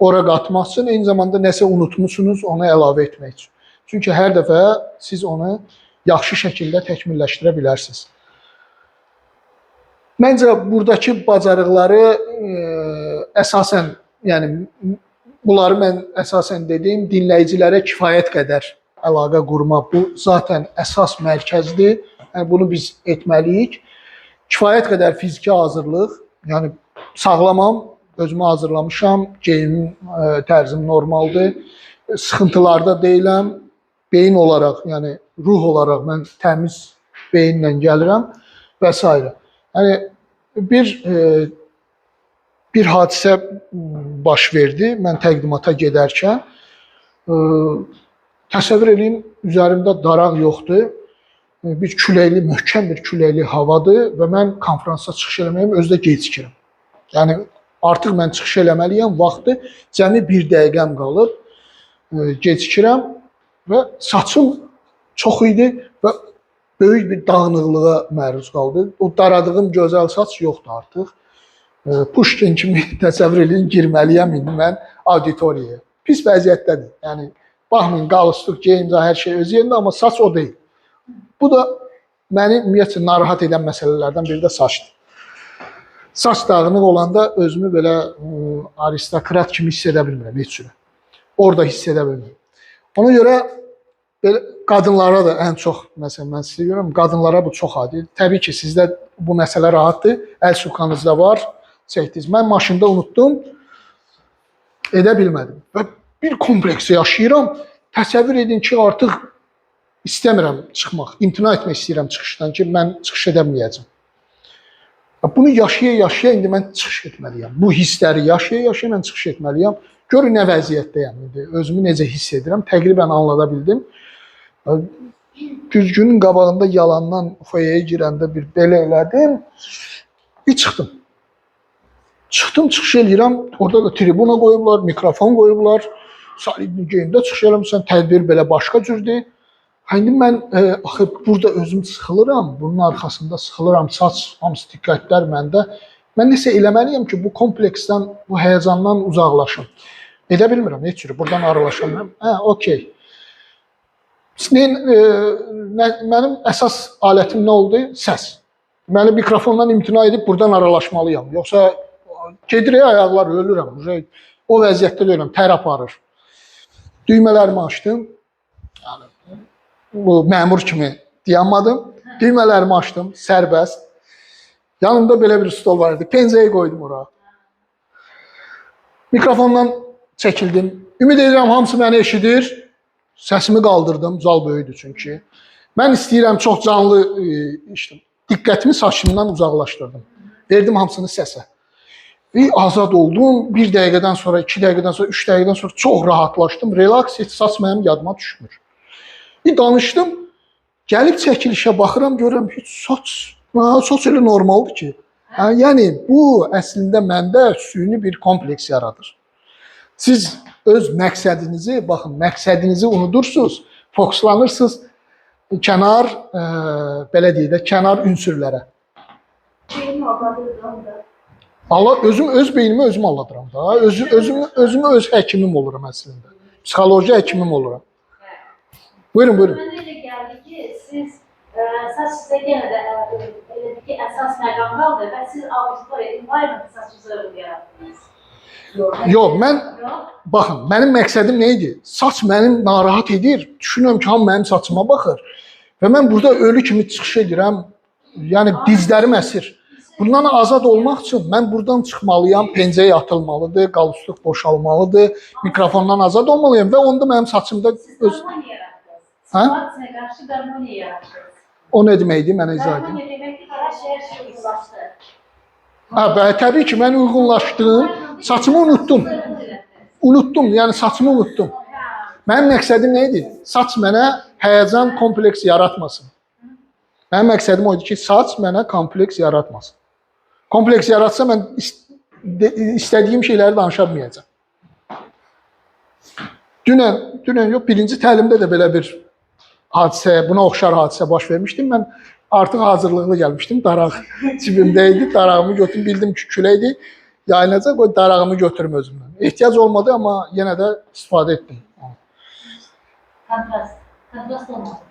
ora qatmaq üçün, eyni zamanda nəsə unutmuşsunuz, onu əlavə etmək üçün. Çünki hər dəfə siz onu yaxşı şəkildə təkmilləşdirə bilərsiniz. Məncə buradakı bacarıqları əsasən, yəni bunları mən əsasən dediyim dinləyicilərə kifayət qədər əlaqə qurma, bu zaten əsas mərkəzdir. Yəni bunu biz etməliyik. Kifayət qədər fiziki hazırlıq, yəni sağlamam, özümü hazırlamışam, geyimim, tərzim normaldır, sıxıntılarda deyiləm, beyin olaraq, yəni ruh olaraq mən təmiz beyinlə gəlirəm və s. Yəni bir hadisə baş verdi mən təqdimata gedərkən. Təsəvvür edin, üzərimdə daraq yoxdur. Bir küləkli, möhkəm bir küləkli havadır və mən konferansa çıxış eləməyəm, özdə gecikirəm. Yəni artıq mən çıxış eləməliyəm, vaxtı cəmi 1 dəqiqəm qalır, gecikirəm və saçım çox idi və böyük bir dağınıqlığa məruz qaldı. O daradığım gözəl saç yoxdur artıq. Pushkin kimi təsəvvür edin, girməliyəm indi mən auditoriyaya. Pis vəziyyətdədir. Yəni baxmayın, qalstuk, geyimdə hər şey öz yerində, amma saç o deyil. Bu da məni ümumiyyətlə narahat edən məsələlərdən biri də saçdır. Saç dağınıq olanda özümü belə aristokrat kimi hiss edə bilmirəm heç cürə. Orada hiss edə bilmirəm. Ona görə belə qadınlara da ən çox, məsələn mən sizə görürəm, qadınlara bu çox adi. Təbii ki, sizdə bu məsələ rahatdır. Əl sukanızda var, çəkdiniz. Mən maşında unutdum, edə bilmədim. Və bir kompleks yaşayıram. Təsəvvür edin ki, artıq İstəmirəm çıxmaq, imtina etmək istəyirəm çıxışdan ki, mən çıxış edəməyəcəm. Bunu yaşaya-yaşaya indi mən çıxış etməliyəm. Bu hissləri yaşaya-yaşaya mən çıxış etməliyəm. Görün nə vəziyyətdəyəm indi, özümü necə hiss edirəm, təqribən anlada bildim. Güzgünün qabağında yalandan foyaya girəndə bir belə elədim, bir çıxdım. Çıxdım, çıxış eləyirəm, orada da tribuna qoyublar, mikrofon qoyublar, solidli geyimdə çıxış eləmişsən, tədbir belə başqa cürdür. İndi mən axı burada özüm sıxılıram, bunun arxasında sıxılıram, saç, hamısı diqqətlər məndə. Mən nəsə eləməliyəm ki, bu kompleksdən, bu həyəcandan uzaqlaşım. Edə bilmirəm, heç cürə, buradan aralaşam. Okey. Mənim əsas alətim nə oldu? Səs. məni mikrofondan imtina edib buradan aralaşmalıyam. Yoxsa gedir ayaqlar ölürəm. O vəziyyətdə deyirəm, tər aparır. Düymələrimi açdım. Yəni, bu məmur kimi dayanmadım. Düymələrimi açdım, sərbəst. Yanımda belə bir stol var idi. Penzeyi qoydum ora. Mikrofondan çəkildim. Ümid edirəm hamısı məni eşidir. Səsimi qaldırdım, zal böyüdü çünki. Mən istəyirəm çox canlı işte, diqqətimi saçımdan uzaqlaşdırdım. Verdim hamısını səsə. Azad oldum. 1 dəqiqədən sonra, 2 dəqiqədən sonra, 3 dəqiqədən sonra çox rahatlaşdım. Relaks et, saç mənim yadıma düşmür. Danışdım. Gəlib çəkilişə baxıram, görürəm heç saç elə normaldır ki. Yəni bu əslində məndə süni bir kompleks yaradır. Siz öz məqsədinizi, baxın, məqsədinizi unudursunuz, fokuslanırsınız kənar, belə deyək də, kənar ünsürlərə. Benim abladırdım da. Allah öz beynimi özüm alladıram da. Özümü öz həkimim oluram əslində. Psixoloji həkimim oluram. Buyurun, buyurun. Mənə elə gəldi ki, siz saç sizə yenə də elə ki, əsas məqam qaldı və siz auditoriya environment saçınızı yaratdınız. Yox, baxın, mənim məqsədim nə idi? Saç mənim narahat edir. Düşünürəm ki, hamı mənim saçıma baxır. Və mən burada ölü kimi çıxış edirəm. Yəni dizlərim əsir. Bundan azad olmaq üçün mən buradan çıxmalıyam, pencəyə atılmalıdır, qalstuk boşalmalıdır, mikrofondan azad olmalıyam və onda mənim saçımda öz... Situasiyaya qarşı qarmoniya yaratdınız. O nə deməkdir? Mənə izah edin. Qarmoniya demək ki, hər şey uyğunlaşdı. Təbii ki, mən uyğunlaşdım, saçımı unutdum. Unutdum, yəni saçımı unutdum. Mənim məqsədim nə idi? Saç mənə həyəcan, kompleks yaratmasın. Mənim məqsədim o idi ki, saç mənə kompleks yaratmasın. Kompleks yaratsa mən istədiyim şeyləri danışa bilməyəcəm. Dünən yox, birinci təlimdə də belə bir hadisə, buna oxşar hadisə baş vermişdim. Mən artıq hazırlıqlı gəlmişdim. Daraq cibimdə idi. Darağımı götürdüm. Bildim ki, küləkdir. Yayınacaq, o darağımı götürüm özümdən. Ehtiyac olmadı, amma yenə də istifadə etdim. Kontrast olmadı.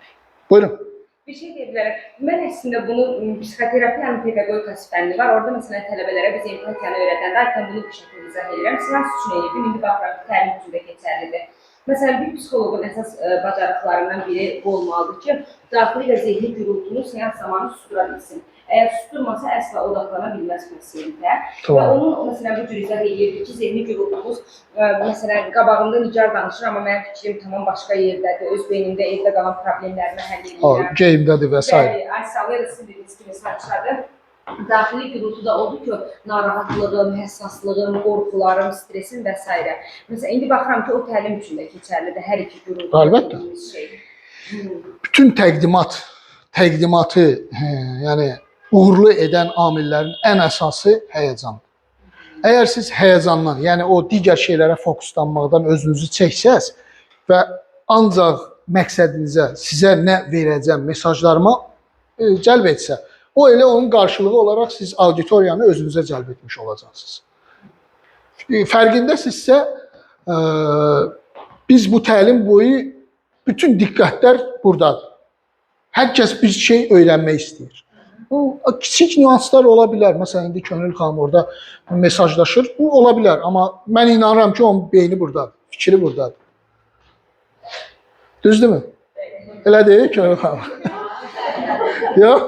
Buyurun. Bir şey deyə bilərəm. Mən əslində bunu psixoterapiyanın pedaqogikası fənni var. Orada məsələn tələbələrə biz empatiyanı öyrədəndə aytən bunu bu şəkildə izah edirəm. Sizin üçün eləyib, indi baxıram ki, təlim üzrə keçərlidir. Məsələn, bir psixoloqun əsas bacarıqlarından biri bu olmalıdır ki, daxili və zehni gürültünü seans zamanı sustura bilsin. Əgər susturmasa əsla odaklana bilməz pasientə. Və onun məsələn bu cür izah edirdi ki, zehni gürültümüz məsələn qabağımda Nigar danışır, amma mənim fikrim tamam başqa yerdədir. Öz beynimdə evdə qalan problemlərimi həll edirəm. Geyimdədir və s. Aysalya da sizin dediyiniz kimi saçladı. Daxili gürültü də oldu ki, narahatlığım, həssaslığım, qorxularım, stresim və s. Məsələn, indi baxıram ki, o təlim üçün də keçərlidir, hər iki gürültü dediğimiz şey. Bütün təqdimatı, yəni uğurlu edən amillərin ən əsası həyəcandır. Əgər siz həyəcandan, yəni o digər şeylərə fokuslanmaqdan özünüzü çəksəz və ancaq məqsədinizə, sizə nə verəcəm mesajlarıma cəlb etsə, o elə onun qarşılığı olaraq siz auditoriyanı özünüzə cəlb etmiş olacaqsınız. Fərqindəsinizsə, biz bu təlim boyu bütün diqqətlər buradadır. Hər kəs bir şey öyrənmək istəyir. Kiçik nüanslar ola bilər. Məsələn, indi Könül xanım orada mesajlaşır. Bu ola bilər. Amma mən inanıram ki, onun beyni buradadır, fikri buradadır. Düzdür mü? Elə deyil Könül xanım. Yox?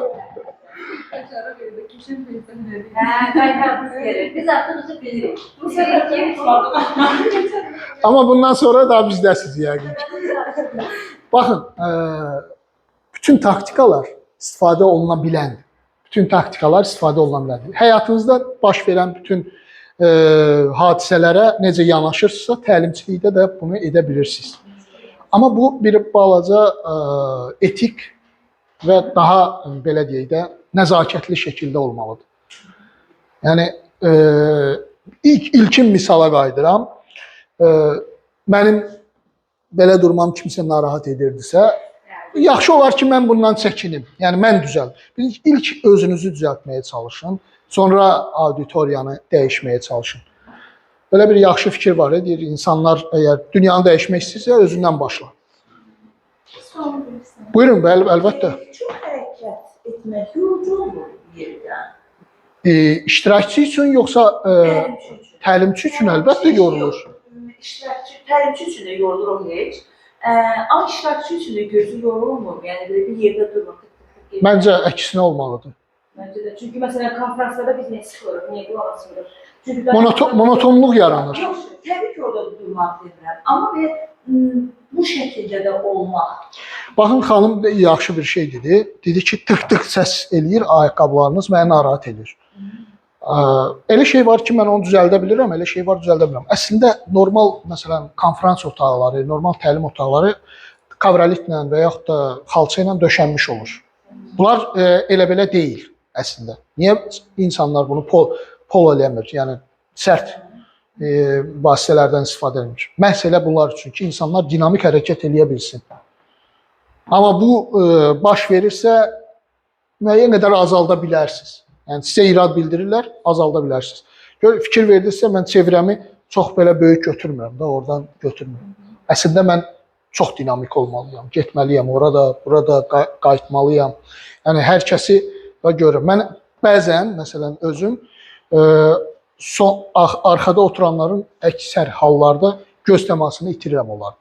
Biz artıq bilirik. Amma bundan sonra da bizdəsiz yəqin ki. Baxın, bütün taktikalar istifadə oluna biləndir. Bütün taktikalar istifadə oluna biləndir. Həyatınızda baş verən bütün hadisələrə necə yanaşırsınızsa, təlimçilikdə də bunu edə bilirsiniz. Amma bu bir balaca etik və daha belə deyək də nəzakətli şəkildə olmalıdır. Yəni ilkin misala qayıdıram. Mənim belə durmam kimsə narahat edirdisə, yaxşı olar ki, mən bundan çəkinim. Yəni mən düzəldim. İlk özünüzü düzəltməyə çalışın, sonra auditoriyanı dəyişməyə çalışın. Belə bir yaxşı fikir var, deyir, insanlar əgər dünyanı dəyişmək istəyirsə, özündən başla. Sorabilirsin. Buyurun, əlbəttə. Çox hərəkət etmək yorucu olur. yerdən? İştirakçı üçün yoxsa Təlimçi üçün. təlimçi üçün əlbəttə yorulur. İştirakçı, təlimçi üçün də yorulur o heç. Amma iştirakçı üçün də gözü yorulmur. Yəni belə bir yerdə durmaq. Məncə əksinə olmalıdır. Məncə də. Çünki məsələn konfranslarda biz nə sıxırıq, niyə qulaq asmırıq? Monotonluq yaranır. Yox, təbii ki, orada durmaq demirəm. Amma belə bu şəkildə də olmaq. Baxın, xanım da yaxşı bir şey dedi. Dedi ki, tık-tık səs eləyir, ayaqqabılarınız məni narahat edir. Elə şey var ki, mən onu düzəldə bilirəm, elə şey var düzəldə bilirəm. Əslində normal, məsələn, konfrans otaqları, normal təlim otaqları kavrolitlə və yaxud da xalça ilə döşənmiş olur. Bunlar elə belə deyil əslində. Niyə insanlar bunu pol eləmir? Yəni sərt vasitələrdən istifadə etmir. Məhz elə bunlar üçün ki, insanlar dinamik hərəkət eləyə bilsin. Amma bu baş verirsə müəyyən qədər azalda bilərsiniz. Yəni sizə irad bildirirlər, azalda bilərsiniz. Fikir verdinizsə mən çevrəmi çox belə böyük götürmürəm də, oradan götürmürəm. Əslində mən çox dinamik olmalıyam, getməliyəm orada, burada qayıtmalıyam. Yəni hər kəsi görürəm. Mən bəzən məsələn özüm arxada oturanların əksər hallarda göz təmasını itirirəm onların.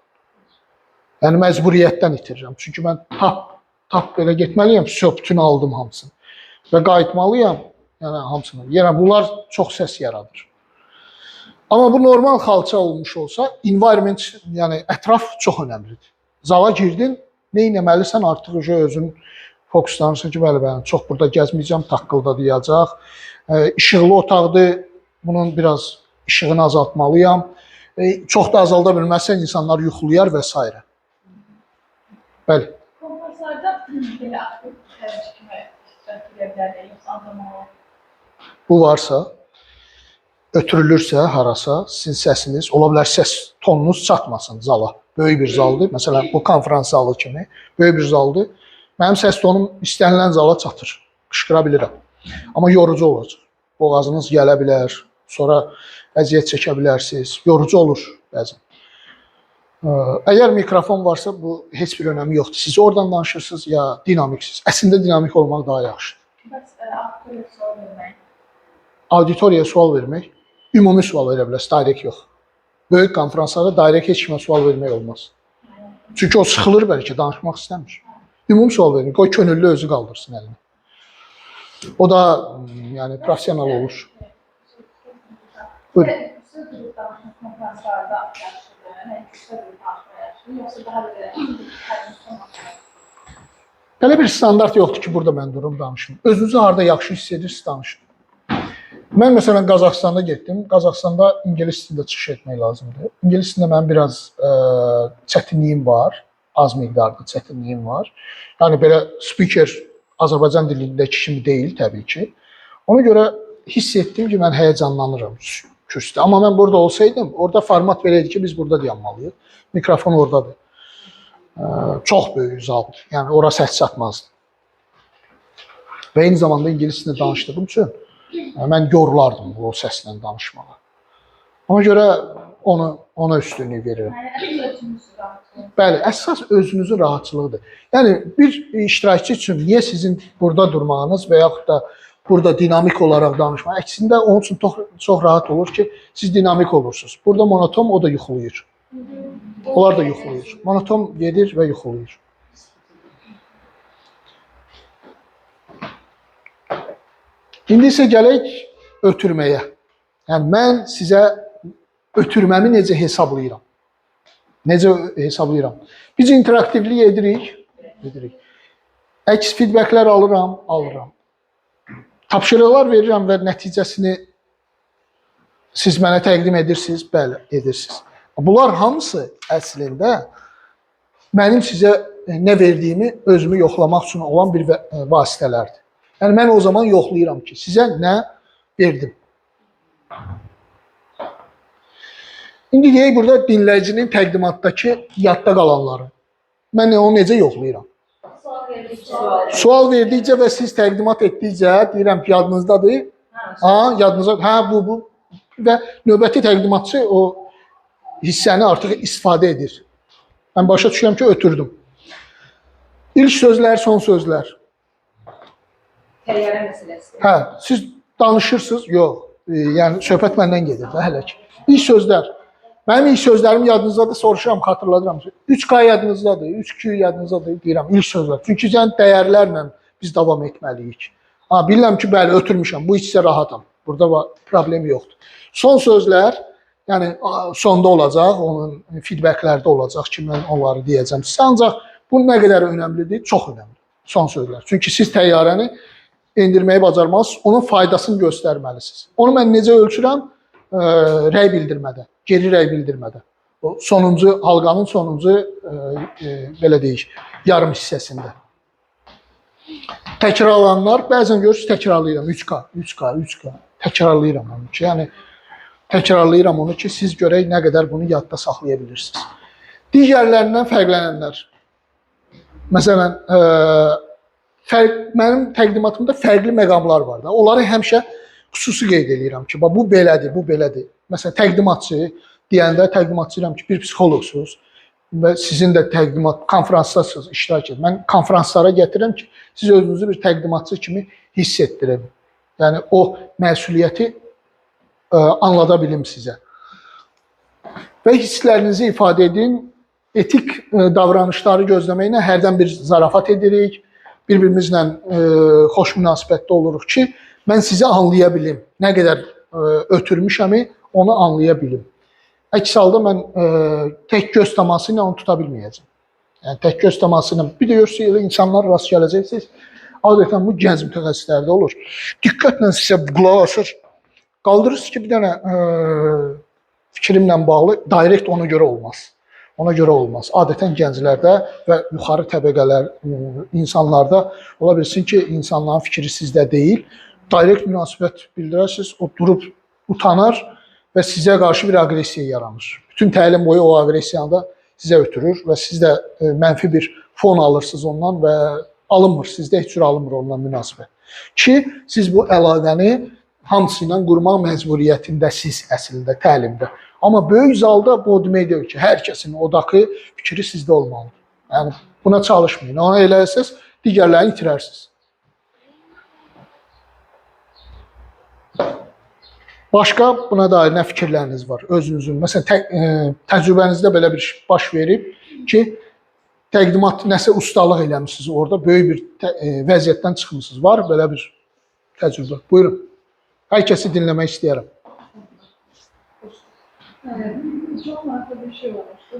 Yəni məcburiyyətdən itirirəm. Çünki mən tap belə getməliyəm, bütün aldım hamısını. Və qayıtmalıyam, yəni hamısını. Yəni bunlar çox səs yaradır. Amma bu normal xalça olmuş olsa, environment, yəni ətraf çox önəmlidir. Zala girdin, nə etməlisən artıq özün fokuslanırsan ki, bəli, mən çox burada gəzməyəcəm, taqqıldayacaq. İşıqlı otaqdır, bunun biraz işığını azaltmalıyam. Çox da azalda bilməzsən insanlar yuxulayar və s. Bəli. Konferanslarda belə aktiv tərcih kimi iştirak edə bilərlər, yoxsa anlamalı? Bu varsa, ötürülürsə harasa, sizin səsiniz, ola bilər səs tonunuz çatmasın zala. Böyük bir zaldır, məsələn bu konferans zalı kimi, böyük bir zaldır. Mənim səs tonum istənilən zala çatır, qışqıra bilirəm. Amma yorucu olacaq. Boğazınız gələ bilər, sonra əziyyət çəkə bilərsiniz, yorucu olur bəzən. Əgər mikrofon varsa, bu heç bir önəmi yoxdur. Siz oradan danışırsınız ya dinamiksiniz. Əslində dinamik olmaq daha yaxşıdır. Bəs auditoriyaya sual vermək. Auditoriyaya sual vermək, ümumi sual verə bilərsiniz, direkt yox. Böyük konferanslarda direkt heç kimə sual vermək olmaz. Çünki o sıxılır bəlkə, danışmaq istəmir. Ümumi sual verin, qoy könüllü özü qaldırsın əlini. O da yəni professional olur. Buyurun. Siz durub danışmaq konferanslarda yaxşıdır, küçüdə durub danışmaq yaxşıdır, yoxsa daha belə Belə bir standart yoxdur ki, burada mən durum danışım. Özünüzü harada yaxşı hiss edirsiniz, danışın. Mən məsələn Qazaxstanda getdim. Qazaxstanda ingilis dilində çıxış etmək lazımdır. İngilis dilində mənim biraz çətinliyim var. Az miqdarda çətinliyim var. Yəni belə speaker Azərbaycan dilindəki kimi deyil təbii ki. Ona görə hiss etdim ki, mən həyəcanlanıram kürsüdə. Amma mən burada olsaydım, orada format belə idi ki, biz burada dayanmalıyıq. Mikrofon oradadır. Çox böyük zaldır. Yəni ora səs çatmazdı. Və eyni zamanda ingilis dilində danışdığım üçün mən yorulardım o səslə danışmağa. Ona görə ona üstünlük verirəm. Bəli, əsas özünüzün rahatçılığıdır. Yəni bir iştirakçı üçün niyə sizin burada durmağınız və yaxud da burada dinamik olaraq danışmaq, əksində onun üçün çox rahat olur ki, siz dinamik olursunuz. Burada monoton, o da yuxulayır. Onlar da yuxulayır. Monoton gedir və yuxulayır. İndi isə gələk ötürməyə. Yəni mən sizə ötürməmi necə hesablayıram? Necə hesablayıram? Biz interaktivlik edirik. Əks feedbacklər alıram. Tapşırıqlar verirəm və nəticəsini siz mənə təqdim edirsiniz, bəli, edirsiniz. Bunlar hamısı əslində mənim sizə nə verdiyimi özümü yoxlamaq üçün olan bir vasitələrdir. Yəni mən o zaman yoxlayıram ki, sizə nə verdim. İndi deyək burada dinləyicinin təqdimatdakı yadda qalanları. Mən onu necə yoxlayıram? Sual verdikcə və siz təqdimat etdikcə deyirəm ki, yadınızdadır. Yadınızda, bu. Və növbəti təqdimatçı o hissəni artıq istifadə edir. Mən başa düşürəm ki, ötürdüm. İlk sözlər, son sözlər. Təyyarə məsələsi. Hə, siz danışırsınız? Yox. Yəni söhbət məndən gedir də hələ ki. İlk sözlər. Mənim ilk sözlərim yadınızdadır, soruşuram, xatırladıram. 3K yadınızdadır, 3Q yadınızdadır deyirəm ilk sözlər. Çünki yəni dəyərlərlə biz davam etməliyik. Ha, bilirəm ki, bəli, ötürmüşəm. Bu hissə rahatam. Burada problem yoxdur. Son sözlər, yəni sonda olacaq, onun feedbacklərdə olacaq ki, mən onları deyəcəm sizə. Ancaq bu nə qədər önəmlidir? Çox önəmli. Son sözlər. Çünki siz təyyarəni endirməyi bacarmalısınız, onun faydasını göstərməlisiniz. Onu mən necə ölçürəm? Rəy bildirmədən, geri rəy bildirmədən. O sonuncu halqanın sonuncu belə deyək, yarım hissəsində. Təkrarlananlar, bəzən görürsünüz təkrarlayıram 3K. Təkrarlayıram onu ki, yəni təkrarlayıram onu ki, siz görək nə qədər bunu yadda saxlaya bilirsiniz. Digərlərindən fərqlənənlər. Məsələn, mənim təqdimatımda fərqli məqamlar var da. Onları həmişə xüsusi qeyd edirəm ki, bu belədir, bu belədir. Məsələn, təqdimatçı deyəndə təqdimatçı deyirəm ki, bir psixoloqsunuz və sizin də təqdimat konfransdasınız, iştirak edin. Mən konfranslara gətirirəm ki, siz özünüzü bir təqdimatçı kimi hiss etdirin. Yəni o məsuliyyəti anlada bilim sizə. Və hisslərinizi ifadə edin. Etik davranışları gözləməklə hərdən bir zarafat edirik. Bir-birimizlə xoş münasibətdə oluruq ki, mən sizi anlaya bilim. Nə qədər ötürmüşəmi, onu anlaya bilim. Əks halda mən tək göz təması ilə onu tuta bilməyəcəm. Yəni tək göz təması ilə bir də görürsünüz, insanlar rast gələcəksiniz. Adətən bu gənc mütəxəssislərdə olur. Diqqətlə sizə qulaq asır. Qaldırırsınız ki, bir dənə fikrimlə bağlı direkt ona görə olmaz. Ona görə olmaz. Adətən gənclərdə və yuxarı təbəqələr insanlarda ola bilsin ki, insanların fikri sizdə deyil. Direkt münasibət bildirərsiniz, o durub utanar və sizə qarşı bir aqressiya yaranır. Bütün təlim boyu o aqressiyanı da sizə ötürür və siz də mənfi bir fon alırsınız ondan və alınmır, sizdə heç cür alınmır ondan münasibət. Ki, siz bu əlaqəni hamısı ilə qurmaq məcburiyyətindəsiz əslində təlimdə. Amma böyük zalda bu demək deyil ki, hər kəsin odağı fikri sizdə olmalıdır. Yəni buna çalışmayın. Ona eləsəz digərlərini itirərsiniz. Başqa buna dair nə fikirləriniz var özünüzün? Məsələn, təcrübənizdə belə bir baş verib ki, təqdimat nəsə ustalıq eləmişsiniz orada, böyük bir vəziyyətdən çıxmışsınız. Var belə bir təcrübə? Buyurun. Hər kəsi dinləmək istəyərəm. Çok marka bir şey olmuştu.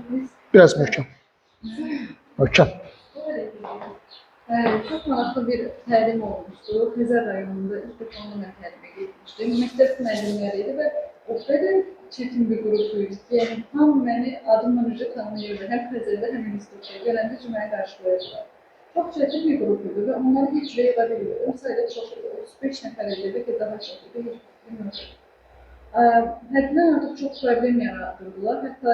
Biraz möhkəm. Möhkəm. Çok marka bir təlim olmuştu. Xəzər rayonunda ilk defa onu mən təlimə getmişdim. Məktəb müəllimləriydi və o qədər çətin bir qrup idi ki, yəni tam məni adımla necə tanıyırdı. Həm Xəzərdə, həm institutda. Gələndə ki, məni qarşılayırdılar. Çox çətin bir qrup idi və onları heç rəylə bilmirdim. Sadəcə çox 35 nəfər idi, bəlkə daha çox idi, heç bilmirdim. Həddindən artıq çox problem yaratdırdılar. Hətta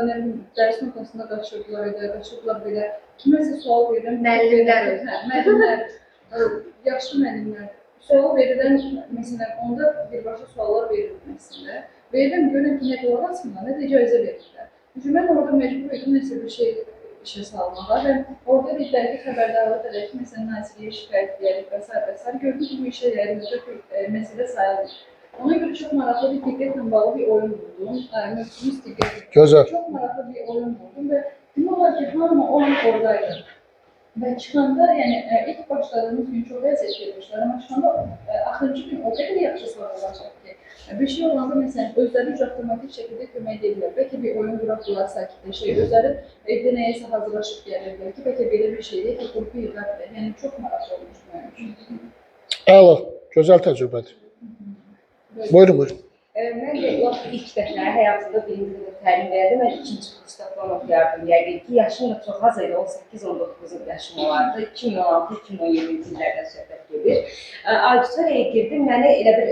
dərs notasında qaçırdılar belə. Kiməsə sual verirəm. Müəllimlər, yaxşı müəllimlər. Sual verirəm, məsələn, onda birbaşa suallar verirəm əslində. Verirəm, görürəm ki, nə qulaq asmırlar, nə də icazə verirlər. Çünki mən orada məcbur idim nəsə bir şey işə salmağa və orada dedilər ki, xəbərdarlıq edək ki, məsələn, Nazirliyə şikayət edək və s. Gördüm ki, bu işə yarayacaq məsələ sayılır. Ona görə çox maraqlı bir diqqətlə bağlı bir oyun buldum. Mövzumuz diqqət. Gözəl. Çox maraqlı bir oyun buldum və demək olar ki, hamı o an oradaydı. Və çıxanda, yəni ilk başladığımız gün çox əziyyət vermişlər, amma çıxanda axırıncı gün o qədər yaxşı sağlayacaq ki, bir şey olanda məsələn, özləri avtomatik şəkildə kömək edirlər. Bəlkə bir oyun quraqdılar, sakitləşək, özləri evdə nəyəsə hazırlaşıb gəlirlər ki, bəlkə belə bir şey deyil ki, qrupu yığardır. Yəni çox maraqlı olmuş mənim üçün. Əla, gözəl təcrübədir. Buyurun. Mən də ilk dəfə həyatımda birinci dəfə təlim verdim. Mən ikinci kursda falan oxuyardım. Yəqin ki, yaşım da çox az idi. 18-19 yaşım olardı. 2016-2017-ci illərdən söhbət gedir. Auditoriyaya girdim. Mənə elə bir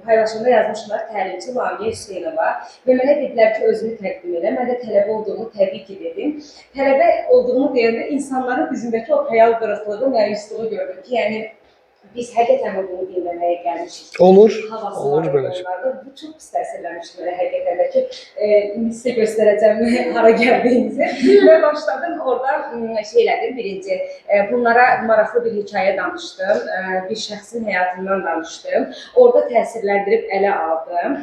paylaşımda yazmışlar təlimçi Lamiyə Hüseynova və mənə dedilər ki, özünü təqdim elə. Mən də tələbə olduğumu təbii ki, dedim. Tələbə olduğumu deyəndə insanların üzündəki o xəyal qırıqlığı, məyusluğu gördüm ki, yəni biz həqiqətən də bunu dinləməyə gəlmişik. Olur, Havası olur var belə şey. onlarda. Bu çox pis təsir eləmişdi mənə həqiqətən də ki, indi sizə göstərəcəm hara gəldiyinizi. Və başladım orada şey elədim, birinci, bunlara maraqlı bir hekayə danışdım, bir şəxsin həyatından danışdım. Orada təsirləndirib ələ aldım.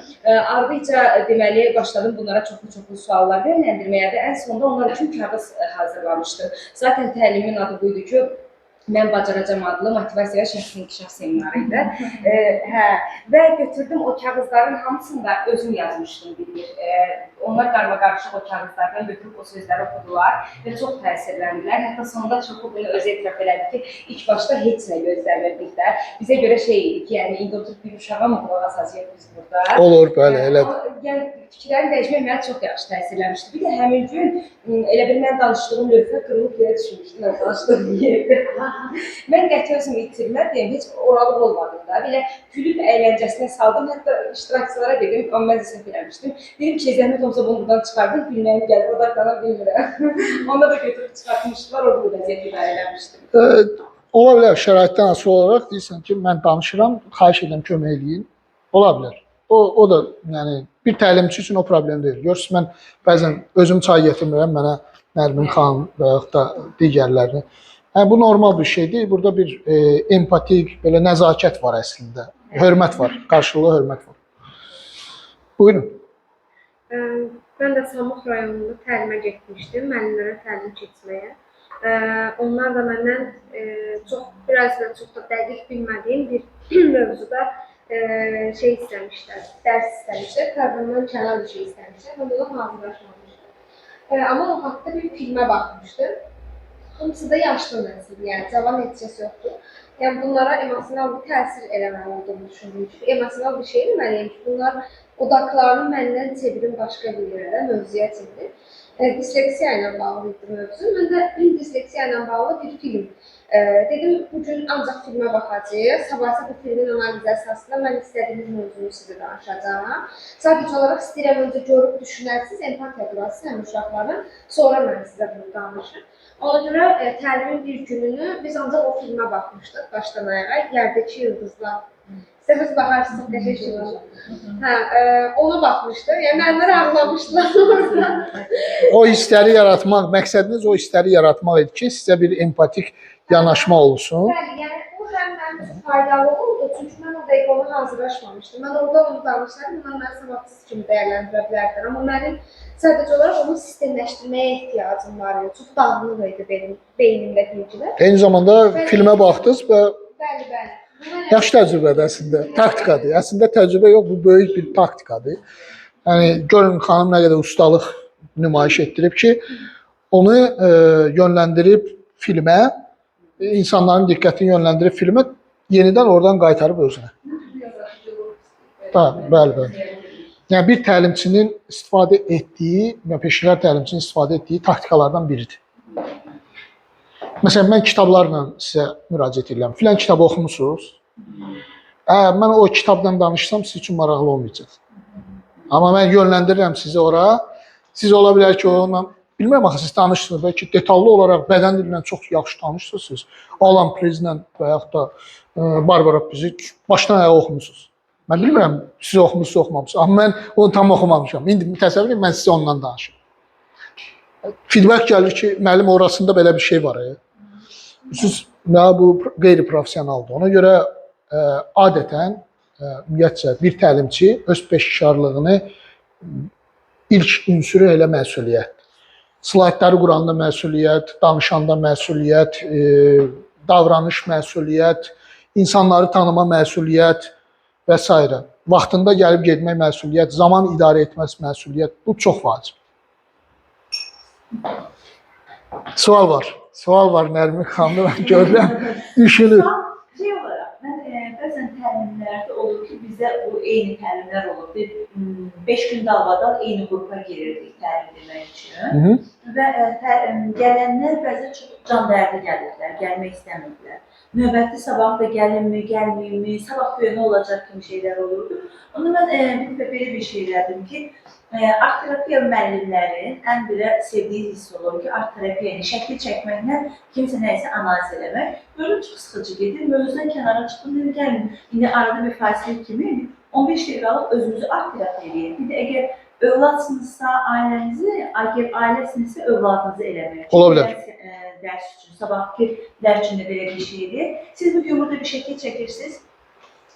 Ardıca deməli başladım bunlara çoxlu suallar yönləndirməyə və ən sonunda onlar üçün kağız hazırlamışdım. Zaten təlimin adı buydu ki, mən bacaracam adlı motivasiya və şəxsi inkişaf seminarı idi. Və götürdüm o kağızların hamısını da özüm yazmışdım bir. Onlar qarma-qarışıq o kağızlardan götürüb o sözləri oxudular və çox təsirləndilər. Hətta sonunda çoxu bunu özü etiraf elədi ki, ilk başda heç nə gözləmirdik də. Bizə görə şey idi ki, yəni indi oturub bir uşağa mı qulaq asacağıq biz burada? Olur, bəli, elədir. Yəni fikirlərin dəyişmək mənə çox yaxşı təsirləmişdi. Bir də həmin gün elə bil mən danışdığım lövhə qırılıb yerə düşmüşdü, mən danışdığım yerdə. Mən qəti özümü itirmədim, heç oralıq olmadım da. Belə gülüb əyləncəsinə saldım, hətta iştirakçılara dedim, amma mən də səhv eləmişdim. Dedim ki, zəhmət olsa bunu buradan çıxardım, bilməyim gəlib, odaklana bilmirəm. Onda da götürüb çıxartmışdılar, orada da vəziyyət idarə eləmişdim. Ola bilər, şəraitdən asılı olaraq deyirsən ki, mən danışıram, xahiş edirəm kömək eləyin. Ola bilər. O da yəni bir təlimçi üçün o problem deyil. Görürsüz, mən bəzən özüm çay gətirmirəm, mənə Nərmin xanım və yaxud da digərlərini. Yəni, bu normal bir şeydir. Burada bir empatik, belə nəzakət var əslində. Hörmət var, qarşılıqlı hörmət var. Buyurun. Mən də Samux rayonunda təlimə getmişdim, müəllimlərə təlim keçməyə. Onlar da məndən biraz da dəqiq bilmədiyim bir mövzuda şey istəmişlər, dərs istəmişlər, proqramdan kənar bir şey istəmişlər. Mən ona hazırlaşmamışdım. Amma o haqda bir filmə baxmışdım. Hamısı da yaşlı nəsil, yəni cavan neticəsi yoxdur. Yəni bunlara emosional bir təsir eləməli olduğunu düşündüm ki, emosional bir şey eləməliyim ki, bunlar odaqlarını məndən çevirin başqa bir yerə, mövzuya çevirin. Disleksiya ilə bağlı idi mövzu. Mən də disleksiya ilə bağlı bir film dedim, bugün ancaq filmə baxacağıq. Sabahsı bu filmin analizi əsasında mən istədiyiniz mövzunu sizə danışacağım. Sadəcə olaraq istəyirəm öncə görüb düşünərsiniz, empatiya qurasınız həm uşaqların, sonra mən sizə bunu danışım. Ona görə təlimin bir gününü biz ancaq o filmə baxmışdıq, başdan ayağa, Yerdəki Yıldızlar. Sizə biz baxarsınız, təşəkkür ederim. Ona baxmışdıq, yəni mənlər ağlamışdılar. O hissləri yaratmaq, məqsədiniz o hissləri yaratmaq idi ki, sizə bir empatik yanaşma olsun. Bəli, yəni bu həm mənim üçün faydalı oldu, çünki mən o dəqiqə ona hazırlaşmamışdım. Mən orada onu danışsaydım, mən savadsız kimi dəyərləndirə bilərdim. Amma mənim sadəcə olaraq onu sistemləşdirməyə ehtiyacım var idi. Çox dağınıq idi benim beynimdə bilgilər. Eyni zamanda filmə baxdınız və Bəli. yaxşı təcrübədir əslində, taktikadır. Əslində təcrübə yox, bu böyük bir taktikadır. Yəni görün xanım nə qədər ustalıq nümayiş etdirib ki, onu yönləndirib filmə, insanların diqqətini yönləndirib filmə, yenidən oradan qaytarıb özünə. Bəli. Yəni bir təlimçinin istifadə etdiyi və peşəkar təlimçinin istifadə etdiyi taktikalardan biridir. Məsələn, mən kitablarla sizə müraciət edirəm. Filan kitabı oxumusunuz. Mən o kitabdan danışsam, sizin üçün maraqlı olmayacaq. Amma mən yönləndirirəm sizi ora. Siz ola bilər ki, onunla, bilmirəm axı siz tanışsınız, bəlkə detallı olaraq bədən dilindən çox yaxşı tanışsınız. Alan Prezlə və yaxud da Barbara Pizi başdan ayağa oxumusunuz. Mən bilmirəm, siz oxumusunuz, oxumamışsınız. Amma mən onu tam oxumamışam. İndi təsəvvür edin, mən sizə ondan danışım. Feedback gəlir ki, müəllim orasında belə bir şey var. Siz bu qeyri-professionaldır. Ona görə adətən, ümumiyyətcə, bir təlimçi öz peşəkarlığını ilk ünsürü elə məsuliyyət. Slaytları quranda məsuliyyət, danışanda məsuliyyət, davranış məsuliyyət, insanları tanıma məsuliyyət və s. Vaxtında gəlib getmək məsuliyyət, zaman idarə etməsi məsuliyyət. Bu çox vacib. Sual var Nərmin xanımda, mən görürəm, düşünür. Şey olaraq, mən bəzən təlimlərdə olur ki, bizdə bu eyni təlimlər olur. 5 gün dalbadan eyni qrupa girirdik təlim demək üçün. və gələnlər bəzən çox can dərdi gəlirlər, gəlmək istəmirdilər. Növbəti sabah da gəlinmi, gəlməyimmi, sabah görə nə olacaq kimi şeylər olurdu. Onu mən bir dəfə belə bir şey elədim ki, art terapiya müəllimlərin ən belə sevdiyi hiss olur ki, art terapiya yəni şəkil çəkməklə kimsə nəyisə analiz eləmək. Gördüm çox sıxıcı gedir, mövzudan kənara çıxdım, dedim gəlin, indi arada bir fasilə kimi 15 dəqiqəlik özünüzü art terapiya edin. Bir də əgər övladsınızsa ailənizi, əgər ailəsinizsə övladınızı eləmək. Ola bilər. Dərs üçün, sabahki dərs üçün də belə bir şeydir. Siz bu gün burada bir şəkil çəkirsiniz.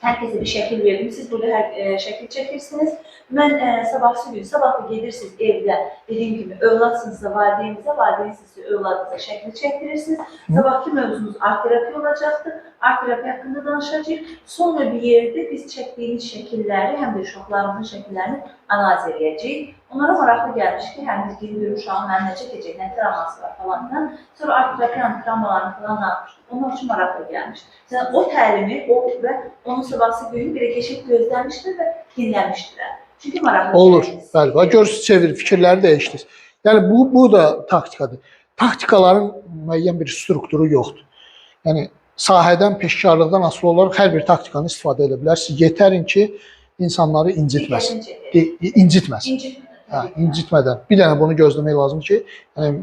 Hər kəsə bir şəkil verdim. Siz burada şəkil çəkirsiniz. Mən sabahsı gün, sabah da gedirsiniz evdə, dediyim kimi, övladsınızsa valideyninizə, valideynsizsə övladınıza şəkil çəkdirirsiniz. Sabahki mövzumuz art terapiya olacaqdır. Art terapiya haqqında danışacağıq. Sonra bir yerdə biz çəkdiyimiz şəkilləri, həm də uşaqlarımızın şəkillərini analiz edəcəyik. Onlara maraqlı gəlmiş ki, həm də bir uşağın mənim nə çəkəcək, nə travması var falan filan. Sonra art terapiyanın travmalarını falan ne yapmışdır? Onlar üçün maraqlı gəlmiş. Sən o təlimi, o və onun sabahsı günü bir keçib gözləmişdir və dinləmişdirlər. Çünki maraqlı Olur, gəlmiş. bəli. Görürsünüz, çevir, fikirləri dəyişdiniz. Yəni bu da taktikadır. Taktikaların müəyyən bir strukturu yoxdur. Yəni sahədən, peşkarlıqdan asılı olaraq hər bir taktikanı istifadə edə bilərsiniz. Yetərin ki, insanları incitməsin. İncitməsin. Hə, incitmədən. Bir dənə bunu gözləmək lazımdır ki, yəni,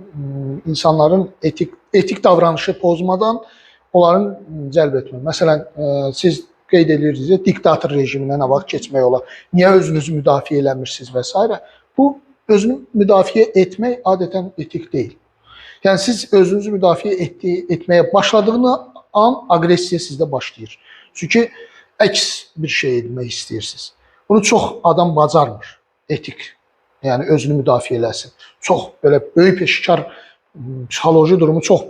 insanların etik davranışı pozmadan onların cəlb etmək. Məsələn, siz qeyd edirsiniz, diktator rejiminə nə vaxt keçmək olar, niyə özünüzü müdafiə eləmirsiniz və s. Bu, özünü müdafiə etmək adətən etik deyil. Yəni, siz özünüzü müdafiə etməyə başladığını an aqressiya sizdə başlayır. Çünki əks bir şey etmək istəyirsiniz. Bunu çox adam bacarmır, etik. Yəni, özünü müdafiə eləsin. Çox belə böyük peşkar psixoloji durumu çox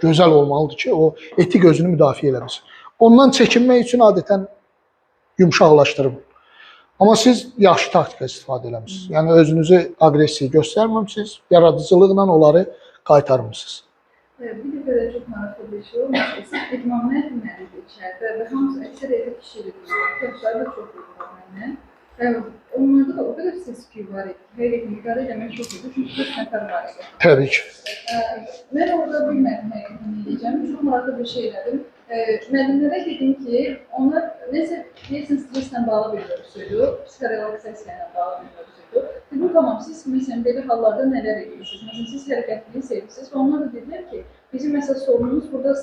gözəl olmalıdır ki, o etik özünü müdafiə eləməsin. Ondan çəkinmək üçün adətən yumşaqlaşdırıb. Amma siz yaxşı taktika istifadə eləmişsiniz. Yəni, özünüzü aqressiya göstərməmişsiniz, yaradıcılıqla onları qaytarmışsınız. Bir də belə çox maraqlı bir şey olmuş. İdman müəllimləri içəridə və hamısı əksəriyyəti kişidir. Yaşları da çox olur məndən. Onlarda da o qədər səs-küy var idi. Həqiqətən iqare eləmək çox idi. Çünki 4 nəfər var idi. Təbii ki. Mən orada bilmədim həqiqətən nə edəcəm. Çox maraqlı bir şey elədim. Müəllimlərə dedim ki, onlar deyəsən streslə bağlı bir mövzuydu, psixorelaksasiya ilə bağlı bir mövzuydu. Dedim, tamam, siz məsələn belə hallarda nələr edirsiniz? Məsələn, siz hərəkətliliyi sevirsiniz və onlar da dedilər ki, bizim məsəl sorunumuz burada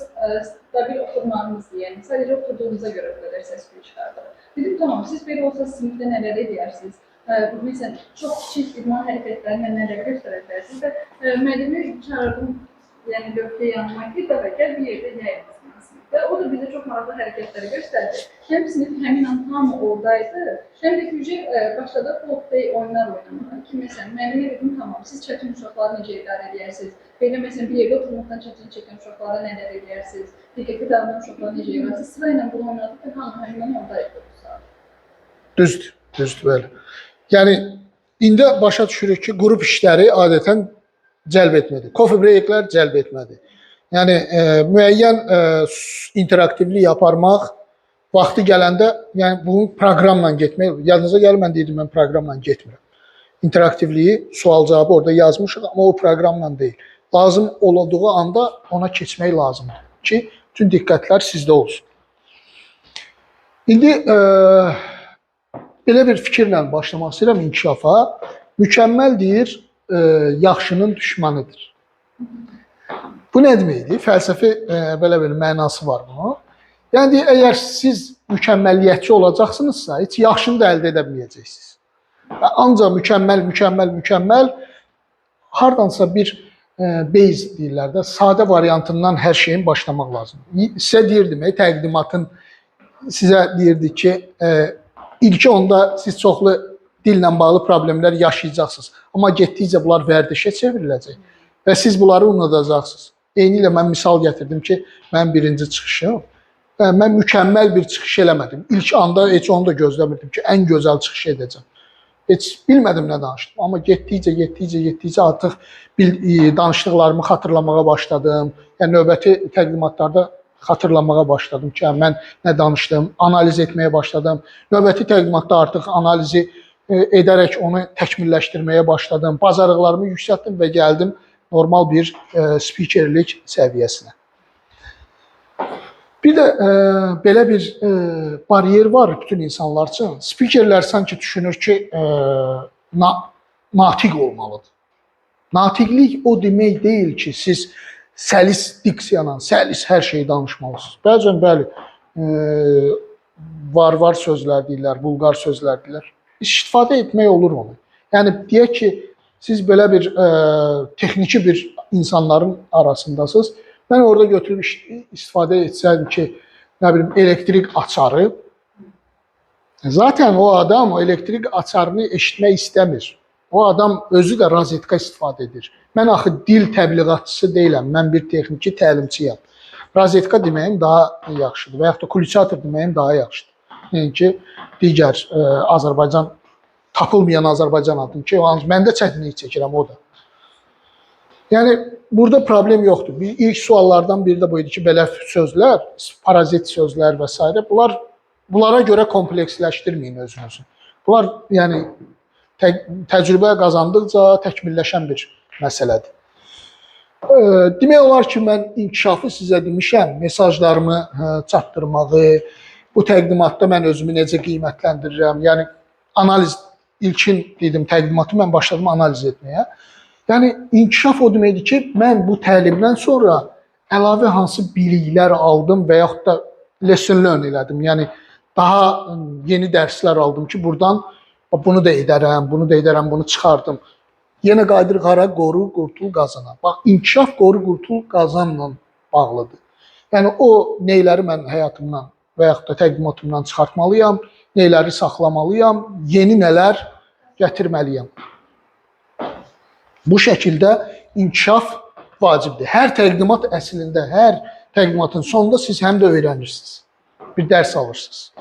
stabil oturmağımızdır, yəni sadəcə oturduğumuza görə bu qədər səs-küy çıxardır. Dedim, tamam, siz belə olsa sinifdə nələr edirsiniz? Məsələn, çox kiçik idman hərəkətlərlə nələr göstərə bilərsiniz və müəllimi çağırdım, yəni dörtdə yanıma ki, dəfə gəl bir yerdə yayınız. Və o da bizə çox maraqlı hərəkətləri göstərdi. Həm sinif həmin an hamı oradaydı, həm də ki, başladı play oyunlar oynamağa. Ki, məsələn, müəllimə dedim, tamam, siz çətin uşaqları necə idarə edirsiniz? Belə, məsələn, bir yerdə oturmaqdan çətin çəkən uşaqlara nələr edirsiniz? Diqqətli davranan uşaqları necə edirsiniz? Sıra ilə bunu oynadık və hamı həmin an oradaydı. Düzdür, bəli. Yəni, indi başa düşürük ki, qrup işləri adətən cəlb etmədi. Coffee breaklər cəlb etmədi. Yəni, müəyyən interaktivlik aparmaq, vaxtı gələndə, yəni, bunu proqramla getmək, yadınıza gəlir, mən deyirdim, mən proqramla getmirəm. İnteraktivliyi, sual-cavabı orada yazmışıq, amma o proqramla deyil. Lazım olduğu anda ona keçmək lazımdır ki, bütün diqqətlər sizdə olsun. İndi belə bir fikirlə başlamaq istəyirəm inkişafa. Mükəmməl deyir, yaxşının düşmanıdır. Bu nə deməkdir? Fəlsəfi belə bir mənası var bunun. Yəni, əgər siz mükəmməliyyətçi olacaqsınızsa, heç yaxşını da əldə edə bilməyəcəksiniz. Ancaq mükəmməl, hardansa bir base deyirlər də, sadə variantından hər şeyin başlamaq lazımdır. Sizə deyirdim, təqdimatın sizə deyirdi ki, ilki onda siz çoxlu dillə bağlı problemlər yaşayacaqsınız. Amma getdikcə bunlar vərdişə çevriləcək və siz bunları unudacaqsınız. Eyni ilə mən misal gətirdim ki, mən birinci çıxışım, mən mükəmməl bir çıxış eləmədim. İlk anda heç onu da gözləmirdim ki, ən gözəl çıxış edəcəm. Heç bilmədim nə danışdım, amma getdikcə artıq danışdıqlarımı xatırlamağa başladım. Yəni, növbəti təqdimatlarda xatırlamağa başladım ki, mən nə danışdım, analiz etməyə başladım. Növbəti təqdimatda artıq analizi edərək onu təkmilləşdirməyə başladım. Bacarıqlarımı yüksəltdim və gəldim normal bir spikerlik səviyyəsinə. Bir də belə bir bariyer var bütün insanlar üçün. Spikerlər sanki düşünür ki, natiq olmalıdır. Natiqlik o demək deyil ki, siz səlis diksiyanla, səlis hər şeyi danışmalısınız. Bəzən bəli, var sözlər deyirlər, vulqar sözlər deyirlər. İstifadə etmək olur onu. Yəni deyək ki, siz belə bir texniki bir insanların arasındasınız. Mən orada götürüb istifadə etsəydim ki, nə bilim, elektrik açarı. Zaten o adam o elektrik açarını eşitmək istəmir. O adam özü də rozetka istifadə edir. Mən axı dil təbliğatçısı deyiləm, mən bir texniki təlimçiyəm. Rozetka deməyim daha yaxşıdır və yaxud da kulçator deməyim daha yaxşıdır. Yəni ki, digər Azərbaycan, tapılmayan Azərbaycan adını ki, mən də çətinlik çəkirəm o da. Yəni, burada problem yoxdur. İlk suallardan biri də bu idi ki, belə sözlər, parazit sözlər və s. Bunlara görə kompleksləşdirməyin özünüzü. Bunlar, yəni, təcrübə qazandıqca təkmilləşən bir məsələdir. Demək olar ki, mən inkişafı sizə demişəm, mesajlarımı çatdırmağı, bu təqdimatda mən özümü necə qiymətləndirirəm, yəni analiz, ilkin dedim, təqdimatı mən başladım analiz etməyə. Yəni, inkişaf o deməkdir ki, mən bu təlimdən sonra əlavə hansı biliklər aldım və yaxud da lesson learn elədim. Yəni, daha yeni dərslər aldım ki, buradan bunu da edərəm, bunu çıxardım. Yenə qayıdır qara, qoru, qurtul, qazana. Bax, inkişaf qoru, qurtul, qazanla bağlıdır. Yəni, o neyləri mən həyatımdan və yaxud da təqdimatımdan çıxartmalıyam, neyləri saxlamalıyam, yeni nələr gətirməliyəm. Bu şəkildə inkişaf vacibdir. Hər təqdimat əslində, hər təqdimatın sonunda siz həm də öyrənirsiniz. Bir dərs alırsınız.